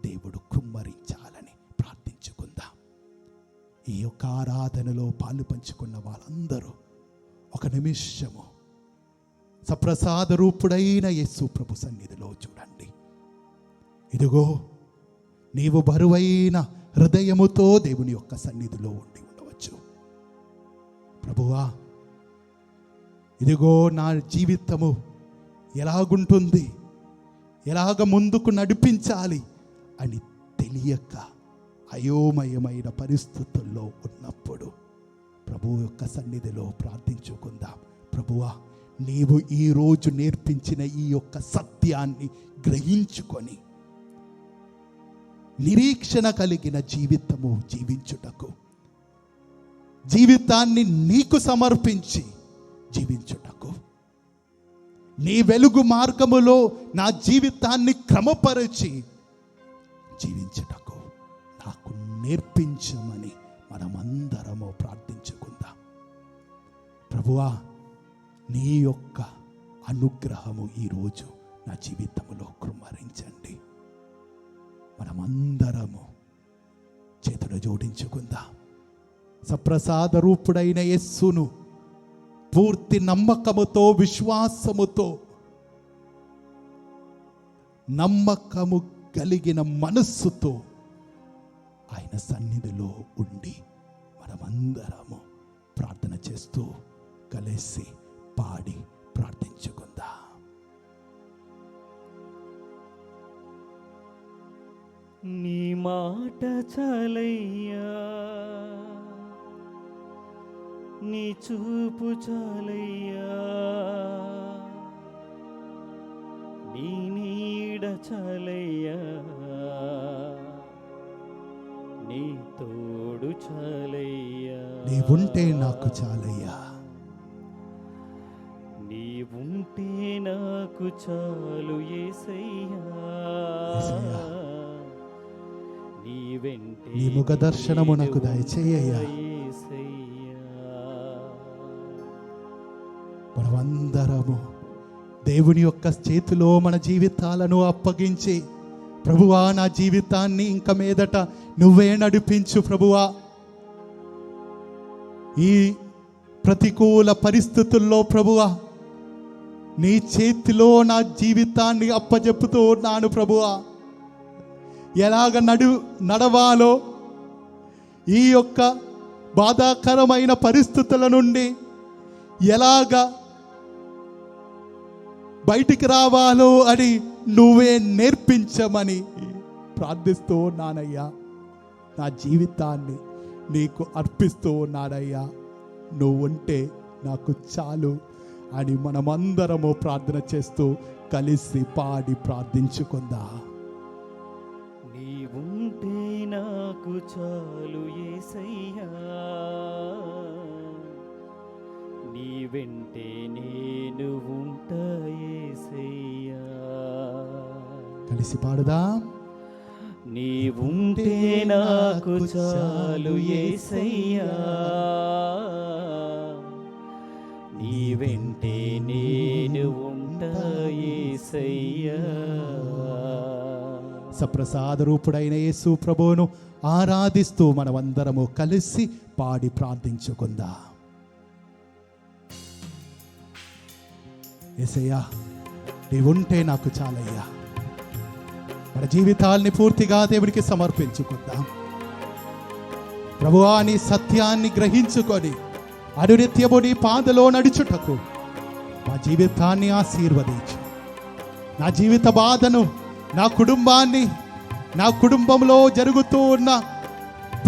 B: దేవుడు కుమ్మరించాలని ప్రార్థించుకుందాం. ఈ యొక్క ఆరాధనలో పాలు పంచుకున్న వాళ్ళందరూ ఒక నిమిషము సప్రసాద రూపుడైన యేసు ప్రభు సన్నిధిలో చూడండి. ఇదిగో నీవు బరువైన హృదయముతో దేవుని యొక్క సన్నిధిలో ఉండి ఉండవచ్చు. ప్రభువా, ఇదిగో నా జీవితము ఎలాగుంటుంది, ఎలాగ ముందుకు నడిపించాలి అని తెలియక అయోమయమైన పరిస్థితుల్లో ఉన్నప్పుడు ప్రభు యొక్క సన్నిధిలో ప్రార్థించుకుందాం. ప్రభువా, నీవు ఈరోజు నేర్పించిన ఈ యొక్క సత్యాన్ని గ్రహించుకొని నిరీక్షణ కలిగిన జీవితము జీవించుటకు, జీవితాన్ని నీకు సమర్పించి జీవించుటకు, నీ వెలుగు మార్గములో నా జీవితాన్ని క్రమపరిచి జీవించుటకు నాకు నేర్పించమని మనమందరము ప్రార్థించుకుందాం. ప్రభువా, నీ యొక్క అనుగ్రహము ఈరోజు నా జీవితంలో కృమ్మరించండి. మనమందరము చేతులు జోడించుకుందాం. సప్రసాద రూపుడైన యేసును పూర్తి నమ్మకముతో, విశ్వాసముతో, నమ్మకము కలిగిన మనస్సుతో ఆయన సన్నిధిలో ఉండి మనమందరము ప్రార్థన చేస్తూ కలిసి పాడి ప్రార్థించుకుందాం.
A: నీ మాట చాలయ్యా, నీ చూపు చాలయ్యా, నీ నీడ చాలయ్యా, నీ తోడు చాలయ్యా,
B: నీవుంటే నాకు చాలయ్యా,
A: నీవుంటే నాకు నాకు చాలు యేసయ్యా
B: యేసయ్యా.
A: నీ వెంటే
B: నీ ముఖ దర్శనము నాకు దయచేయ్యా.
A: యేసయ్యా.
B: మనమందరము దేవుని యొక్క చేతిలో మన జీవితాలను అప్పగించి, ప్రభువా నా జీవితాన్ని ఇంక మీదట నువ్వే నడిపించు ప్రభువా. ఈ ప్రతికూల పరిస్థితుల్లో ప్రభువా నీ చేతిలో నా జీవితాన్ని అప్పజెప్పుతూ ఉన్నాను ప్రభువా. ఎలాగ నడవాలో, ఈ యొక్క బాధాకరమైన పరిస్థితుల నుండి ఎలాగ బయటికి రావాలో అని నువ్వే నేర్పించమని ప్రార్థిస్తూ ఉన్నానయ్యా. నా జీవితాన్ని నీకు అర్పిస్తూ ఉన్నానయ్యా. నువ్వు ఉంటే నాకు చాలు అని మనమందరము ప్రార్థన చేస్తూ కలిసి పాడి ప్రార్థించుకుందా.
A: నీవుంటే నాకు చాలు యేసయ్యా, నీ వెంటే నేను ఉంటా యేసయ్యా.
B: కలిసి పాడుదాం.
A: నీవుంటే నాకు చాలు యేసయ్యా, నీ వెంటే నేను ఉంటా యేసయ్యా.
B: సప్రసాద రూపుడైన యేసు ప్రభువును ఆరాధిస్తూ మనమందరము కలిసి పాడి ప్రార్థించుకుందా. యేసయ్యా, నీవుంటే నాకు చాలయ్యా. మన జీవితాల్ని పూర్తిగా దేవుడికి సమర్పించుకుందాం. ప్రభువా, నీ సత్యాన్ని గ్రహించుకొని అనునిత్యము నీ పాదలో నడుచుటకు మా జీవితాన్ని ఆశీర్వదించు. నా జీవిత బాధను, నా కుటుంబాన్ని, నా కుటుంబంలో జరుగుతూ ఉన్న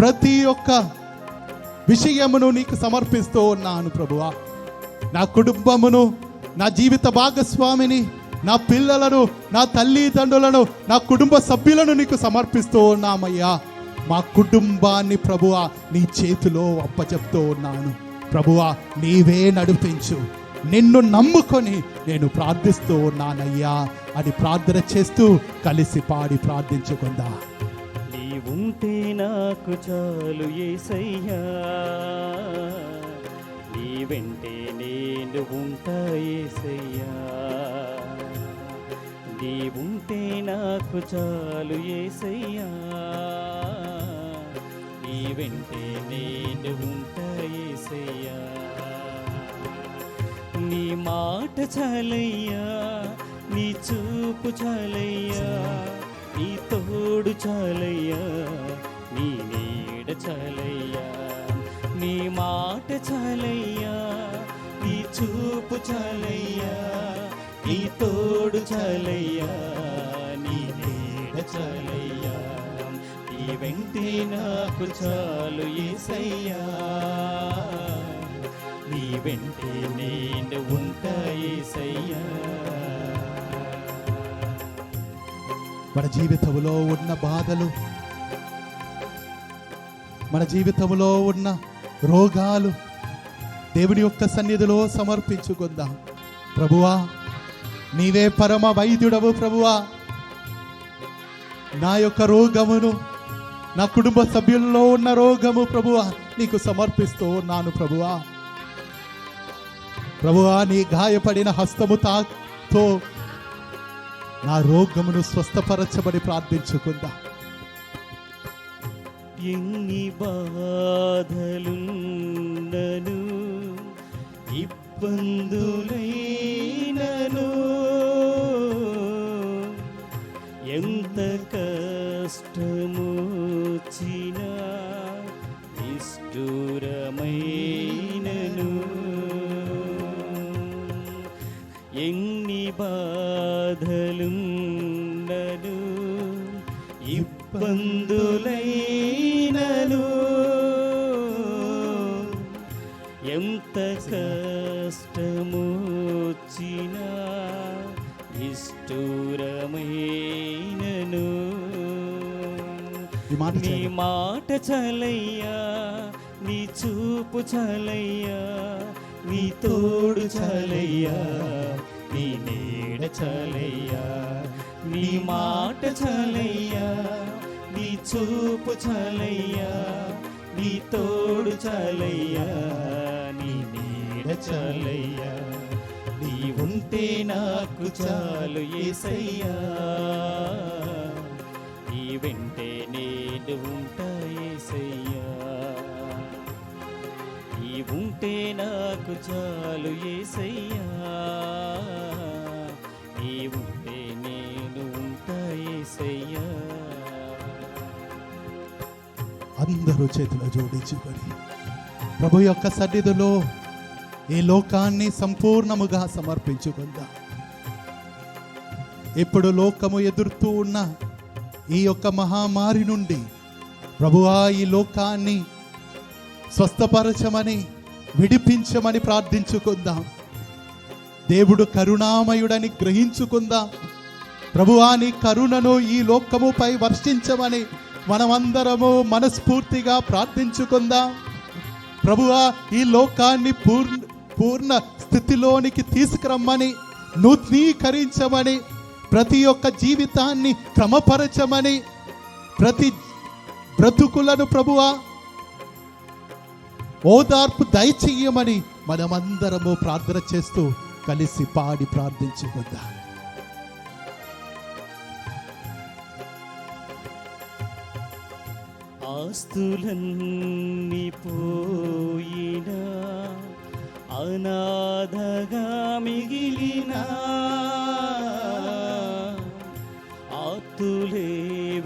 B: ప్రతి ఒక్క విషయమును నీకు సమర్పిస్తూ ఉన్నాను ప్రభువా. నా కుటుంబమును, నా జీవిత భాగస్వామిని, నా పిల్లలను, నా తల్లిదండ్రులను, నా కుటుంబ సభ్యులను నీకు సమర్పిస్తూ ఉన్నామయ్యా. మా కుటుంబాన్ని ప్రభువా నీ చేతిలో అప్పచెప్తూ ఉన్నాను. ప్రభువా, నీవే నడిపించు. నిన్ను నమ్ముకొని నేను ప్రార్థిస్తూ ఉన్నానయ్యా అని ప్రార్థన చేస్తూ కలిసి పాడి ప్రార్థించుకుందా.
A: నీవుంటే నాకు చాలు యేసయ్యా, నీ వెంటే నేను ఉంటా యేసయ్యా. నీవుంటే నాకు చాలు యేసయ్యా, నీ వెంటే నేను ఉంటా యేసయ్యా. నీ మాట చాలయ్యా, నీ చూపు చాలయ్యా, నీ తోడు చాలయ్యా, నీ నీడ చాలయ్యా. నీ మాట చాలయ్యా, నీ చూపు చాలయ్యా, నీ తోడు చాలయ్యా, నీ నీడ చాలయ్యా. నీ వెంటే నాకు చాలు యేసయ్యా, నీ వెంటే నేను ఉంటా యేసయ్యా.
B: మన జీవితంలో ఉన్న బాధలు, మన జీవితంలో ఉన్న రోగాలు దేవుని యొక్క సన్నిధిలో సమర్పించుకుందాం. ప్రభువా, నీవే పరమ వైద్యుడవు ప్రభువా. నా యొక్క రోగమును, నా కుటుంబ సభ్యుల్లో ఉన్న రోగము ప్రభువా నీకు సమర్పిస్తూ ఉన్నాను ప్రభువా. ప్రభువా, నీ గాయపడిన హస్తము తాతో నా రోగమును స్వస్థపరచబడి ప్రార్థించుకుందా.
A: ఎన్ని బాధలున్నను, ఇబ్బందులైనను, ఎంత కష్టమొచ్చినా నిష్ఠూరమైనను, ఎన్ని బాధలున్నను, ఇబ్బందులైనను, ఎంత కష్టమొచ్చినా నిష్ఠూరమైనను, నీ మాట చాలయ్యా, నీ చూపు చాలయ్యా, నీ తోడు చాలయ్యా, నీ నీడ చాలయ్యా, నీ మాట చాలయ్యా, నీ చూపు చాలయ్యా, నీ తోడు చాలయ్యా, నీ నీడ చాలయ్యా, నీ ఉంటే నాకు చాలు యేసయ్యా, నీ వెంటే నేను ఉంటా యేసయ్యా, నీ ఉంటే నాకు చాలు యేసయ్యా, నీ ఉంటే నేను ఉంటా యేసయ్యా.
B: అందరూ చేతులు జోడించుకొని ప్రభు యొక్క సన్నిధిలో ఈ లోకాన్ని సంపూర్ణముగా సమర్పించుకుందాం. ఇప్పుడు లోకము ఎదురుతూ ఉన్న ఈ యొక్క మహామారి నుండి ప్రభువా ఈ లోకాన్ని స్వస్థపరచమని, విడిపించమని ప్రార్థించుకుందాం. దేవుడు కరుణామయుడని గ్రహించుకుందాం. ప్రభువా నీ కరుణను ఈ లోకముపై వర్షించమని మనమందరము మనస్ఫూర్తిగా ప్రార్థించుకుందాం. ప్రభువా ఈ లోకాన్ని పూర్ణ స్థితిలోనికి తీసుకురమ్మని, నూతనీకరించమని, ప్రతి ఒక్క జీవితాన్ని క్రమపరచమని, ప్రతి బ్రతుకులను ప్రభువా ఓదార్పు దయచెయ్యమని మనమందరము ప్రార్థన చేస్తూ కలిసి పాడి ప్రార్థించుకుందాం.
A: ఆస్తులన్నీ పోయినా, అనాథగా మిగిలినా, ఆప్తులే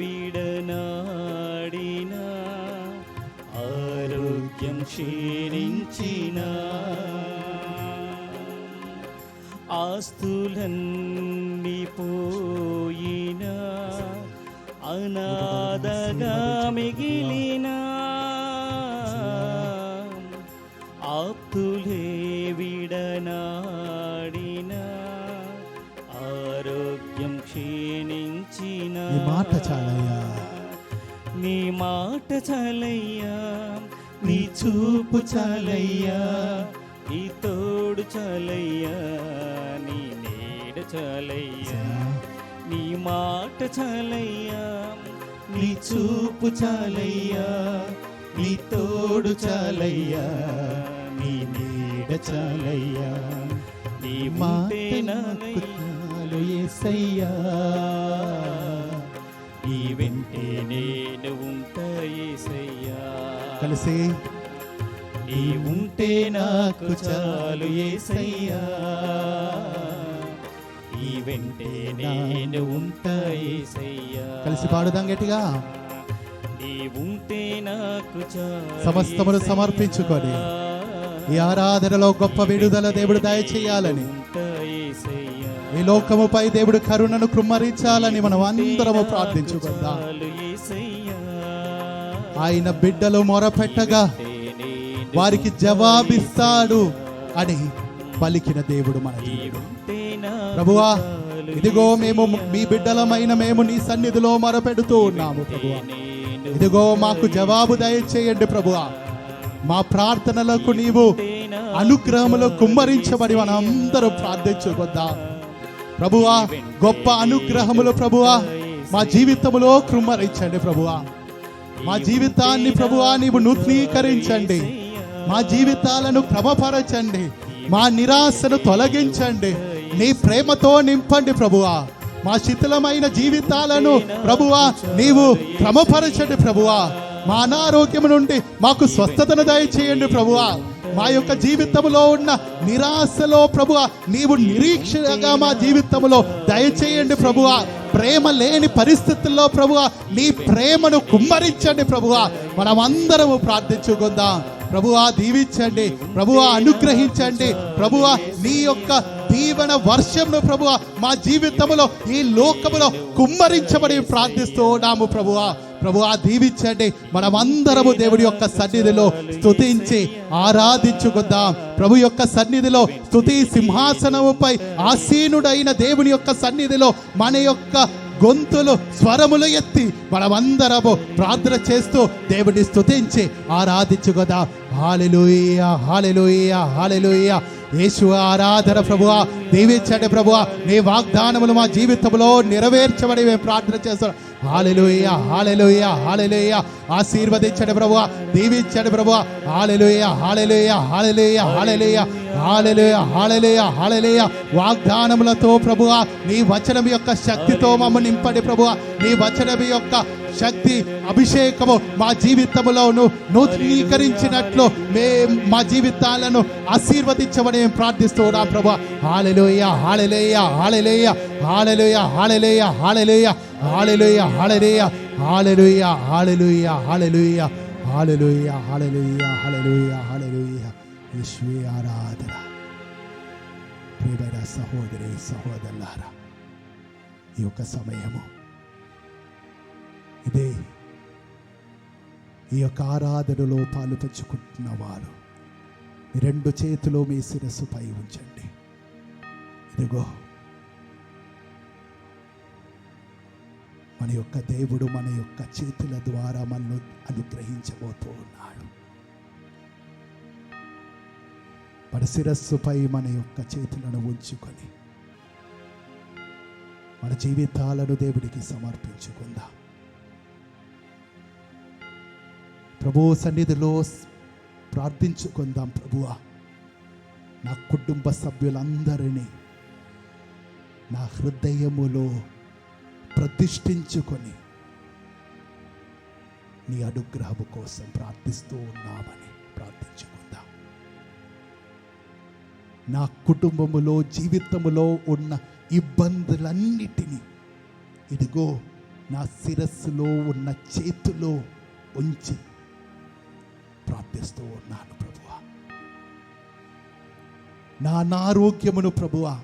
A: విడనాడినా, ఆరోగ్యం క్షీణించినా, ఆస్తులన్నీ పోయినా, అనాథగా మిగిలినా, ఆప్తులే విడనాడినా, ఆరోగ్యం క్షీణించినా,
B: నీ మాట చాలయ్యా,
A: నీ మాట చాలయ్యా, నీ చూపు చాలయ్యా, నీ తోడు చాలయ్యా, నీ నీడ చాలయ్యా, నీ మాట చాలయ్యా, నీ చూపు చాలయ్యా, నీ తోడు చాలయ్యా, నీ నీడ చాలయ్యా, నీ మాట నాకు చాలు యేసయ్యా, నీ వెంటే నేను ఉంటా యేసయ్యా.
B: కలిసి
A: నీ ఉంటే నాకు చాలు యేసయ్యా, నీ వెంటే నేను ఉంటా యేసయ్యా.
B: కలిసి పాడుదాం గట్టిగా.
A: నీ ఉంటే నాకు చాలు
B: సమస్తమును సమర్పించుకొని ఈ ఆరాధనలో గొప్ప విడుదల దేవుడు దయచేయాలని,
A: ఉంటా యేసయ్యా,
B: ఈ లోకముపై దేవుడు కరుణను కృమ్మరించాలని మనం అందరము ప్రార్థించుకుందాం.
A: చాలు యేసయ్యా,
B: ఆయన బిడ్డలు మొరపెట్టగా వారికి జవాబిస్తాడు అని పలికిన దేవుడు మన దేవుడు. ప్రభువా ఇదిగో మేము మీ బిడ్డలమైన మేము నీ సన్నిధిలో మొరపెడుతూ ఉన్నాము ప్రభువా, ఇదిగో మాకు జవాబు దయచేయండి ప్రభువా, మా ప్రార్థనలకు నీవు అనుగ్రహములు కుమ్మరించబడి మనం అందరూ ప్రార్థించుకుందాం. ప్రభువా గొప్ప అనుగ్రహములు ప్రభువా మా జీవితంలో కుమ్మరించండి ప్రభువా, మా జీవితాన్ని ప్రభువా నీవు నూతనీకరించండి, మా జీవితాలను క్రమపరచండి, మా నిరాశను తొలగించండి, నీ ప్రేమతో నింపండి ప్రభువా, మా శిథిలమైన జీవితాలను ప్రభువా నీవు క్రమపరచండి ప్రభువా, మా అనారోగ్యం నుండి మాకు స్వస్థతను దయచేయండి ప్రభువా, మా యొక్క జీవితంలో ఉన్న నిరాశలో ప్రభువా నీవు నిరీక్షగా మా జీవితంలో దయచేయండి ప్రభువా, ప్రేమ లేని పరిస్థితుల్లో ప్రభువా నీ ప్రేమను కుమ్మరించండి ప్రభువా. మనమందరము ప్రార్థించుకుందాం. ప్రభువా దీవించండి, ప్రభువా అనుగ్రహించండి, ప్రభువా నీ యొక్క దీవెన వర్షంను ప్రభువా మా జీవితంలో ఈ లోకములో కుమ్మరించబడి ప్రార్థిస్తూ ఉన్నాము ప్రభువా. ప్రభువా దీవించండి, మనమందరము దేవుడి యొక్క సన్నిధిలో స్తుతించి ఆరాధించుకుందాం. ప్రభు యొక్క సన్నిధిలో స్తుతి సింహాసనముపై ఆసీనుడైన దేవుని యొక్క సన్నిధిలో మన యొక్క గొంతులు స్వరములు ఎత్తి మనమందరము ప్రార్థన చేస్తూ దేవుడిని స్తుతించి ఆరాధించుకుందాం. హల్లెలూయా హల్లెలూయా హల్లెలూయా యేసు ఆరాధన ప్రభువా, దీవించండి ప్రభువా. నీ వాగ్దానములు మా జీవితంలో నెరవేర్చబడి మేము ప్రార్థన చేస్తున్నాం. హల్లెలూయా, హల్లెలూయా, హల్లెలూయా. ఆశీర్వదించండి ప్రభువా, దీవించండి ప్రభువా. హల్లెలూయా, హల్లెలూయా, హల్లెలూయా, హల్లెలూయా, హల్లెలూయా, హల్లెలూయా, హల్లెలూయా. వాగ్దానములతో ప్రభువా, నీ వచనం యొక్క శక్తితో మమ్మల్ని నింపండి ప్రభువా. నీ వచనం యొక్క శక్తి అభిషేకము మా జీవితములోను నూతనీకరించినట్లు మా జీవితాలను ఆశీర్వదించమని మేము ప్రార్థిస్తున్నాం ప్రభువా. హల్లెలూయా, హల్లెలూయా, హల్లెలూయా, హల్లెలూయా, హల్లెలూయా, హల్లెలూయా, హల్లెలూయా, హల్లెలూయా, హల్లెలూయా, హల్లెలూయా, హల్లెలూయా, హల్లెలూయా, హల్లెలూయా, హల్లెలూయా, హల్లెలూయా. యేసువే ఆరాధన. ప్రియమైన సహోదరి సహోదరులారా, ఈ యొక్క సమయము ఇదే ఈ యొక్క ఆరాధనలో పాలు పంచుకుంటున్న వారు మీ రెండు చేతులు మీ శిరస్సుపై ఉంచండి. ఇదిగో మన యొక్క దేవుడు మన యొక్క చేతుల ద్వారా మనల్ని అనుగ్రహించబోతూ ఉన్నాడు. మన శిరస్సుపై మన యొక్క చేతులను ఉంచుకొని మన జీవితాలను దేవుడికి సమర్పించుకుందాం. ప్రభు సన్నిధిలో ప్రార్థించుకుందాం. ప్రభువా, నా కుటుంబ సభ్యులందరినీ నా హృదయములో ప్రతిష్ఠించుకొని నీ అనుగ్రహము కోసం ప్రార్థిస్తూ ఉన్నామని ప్రార్థించుకుందాం. నా కుటుంబములో జీవితములో ఉన్న ఇబ్బందులన్నిటినీ ఇదిగో నా శిరస్సులో ఉన్న చేతిలో ఉంచి ప్రార్థిస్తూ ఉన్నాను ప్రభువా. నా అనారోగ్యమును ప్రభువా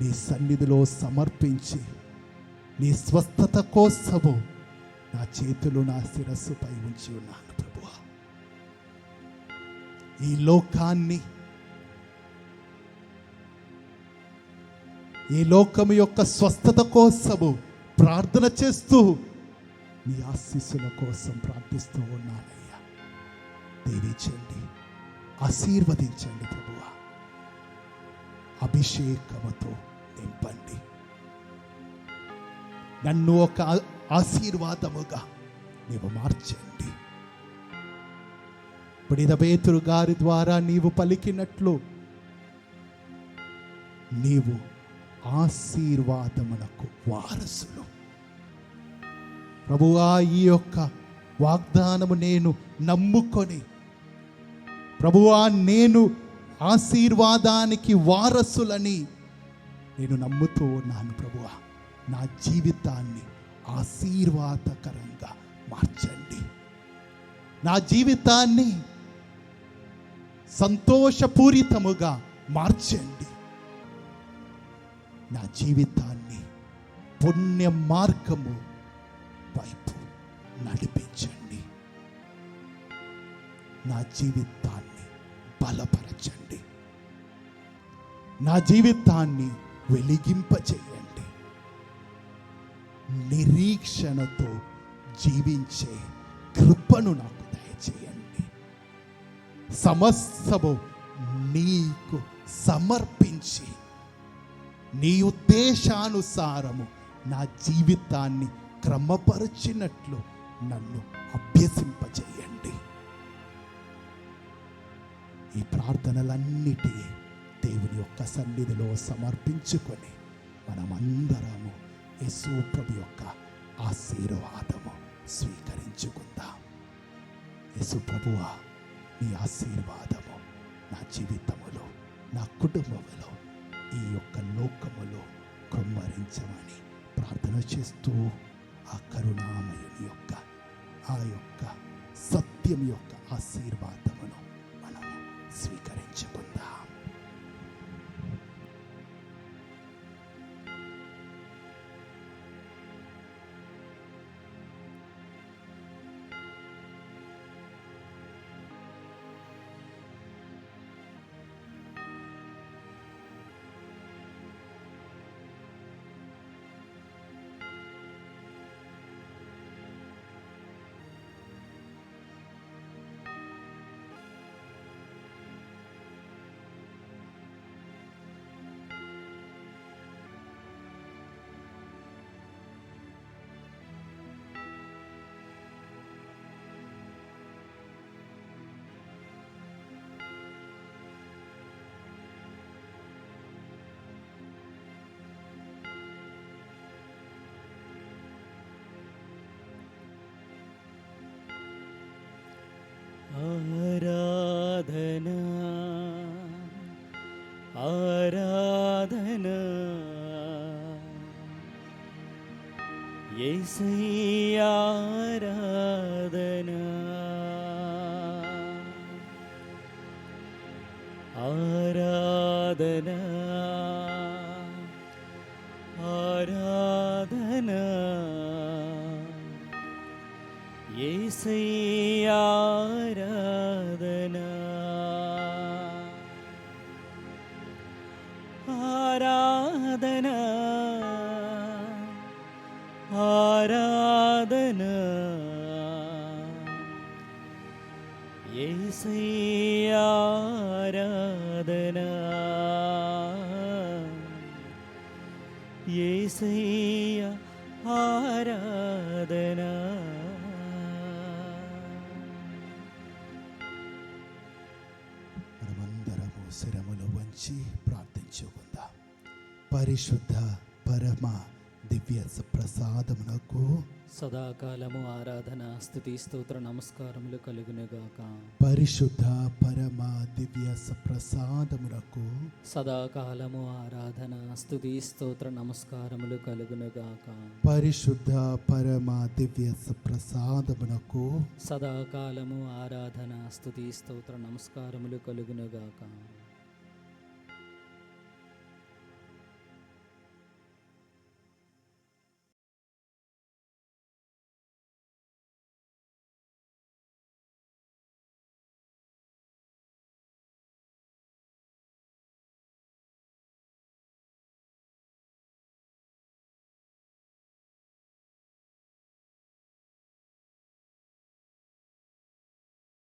B: నీ సన్నిధిలో సమర్పించి నీ స్వస్థత కోసము నా చేతులు నా శిరస్సుపై ఉంచి ఉన్నాను ప్రభువా. ఈ లోకాన్ని, ఈ లోకము యొక్క స్వస్థత కోసము ప్రార్థన చేస్తూ నీ ఆశీస్సుల కోసం ప్రార్థిస్తూ ఉన్నానయ్యా. దీవించండి, ఆశీర్వదించండి ప్రభువా. అభిషేకముతో నింపండి. నన్ను ఒక ఆశీర్వాదముగా నీవు మార్చండి. పునీత పేతురు గారి ద్వారా నీవు పలికినట్లు నీవు ఆశీర్వాదమునకు వారసులు ప్రభువా. ఈ యొక్క వాగ్దానము నేను నమ్ముకొని ప్రభువా, నేను ఆశీర్వాదానికి వారసులని నేను నమ్ముతూ ఉన్నాను ప్రభువా. నా జీవితాన్ని ఆశీర్వాదకరంగా మార్చండి. నా జీవితాన్ని సంతోషపూరితముగా మార్చండి. నా జీవితాన్ని పుణ్య మార్గము వైపు నడిపించండి. నా జీవితాన్ని బలపరచండి. నా జీవితాన్ని వెలిగింపచేయండి. నిరీక్షణతో జీవించే కృపను నాకు దయచేయండి. సమస్తము నీకు సమర్పించి నీ ఉద్దేశానుసారము నా జీవితాన్ని క్రమపరిచినట్లు నన్ను అభ్యసింపచేయండి. ఈ ప్రార్థనలన్నిటినీ దేవుని యొక్క సన్నిధిలో సమర్పించుకొని మనమందరము యేసు ప్రభు యొక్క ఆశీర్వాదము స్వీకరించుకుందాం. యేసు ప్రభువా, నీ ఆశీర్వాదము నా జీవితములో, నా కుటుంబములో, ఈ యొక్క లోకములో కుమ్మరించమని ప్రార్థన చేస్తూ ఆ కరుణామయుని యొక్క ఆ యొక్క సత్యం యొక్క ఆశీర్వాదమును మనం స్వీకరించుకుందాం.
A: యేసయ్యా ఆరాధన ఆరాధన ఆరాధన యేసయ్యా ఆరాధన ఆరాధన ఆరాధన యేసయ్యా ఆరాధన యేసయ్యా ఆరాధన
B: మనమందరము శిరములు వంచి ప్రార్థించుకుందాం. పరిశుద్ధ పరమ దివ్య ప్రసాదమునకు
A: సదాకాలము ఆరాధన స్తుతి స్తోత్ర నమస్కారములు కలుగునుగాక.
B: పరిశుద్ధ పరమ దివ్య ప్రసాదమునకు
A: సదాకాలము ఆరాధన స్తుతి స్తోత్ర నమస్కారములు కలుగునుగాక.
B: పరిశుద్ధ పరమ దివ్య ప్రసాదమునకు
A: సదాకాలము ఆరాధన స్తుతి స్తోత్ర నమస్కారములు కలుగునుగాక.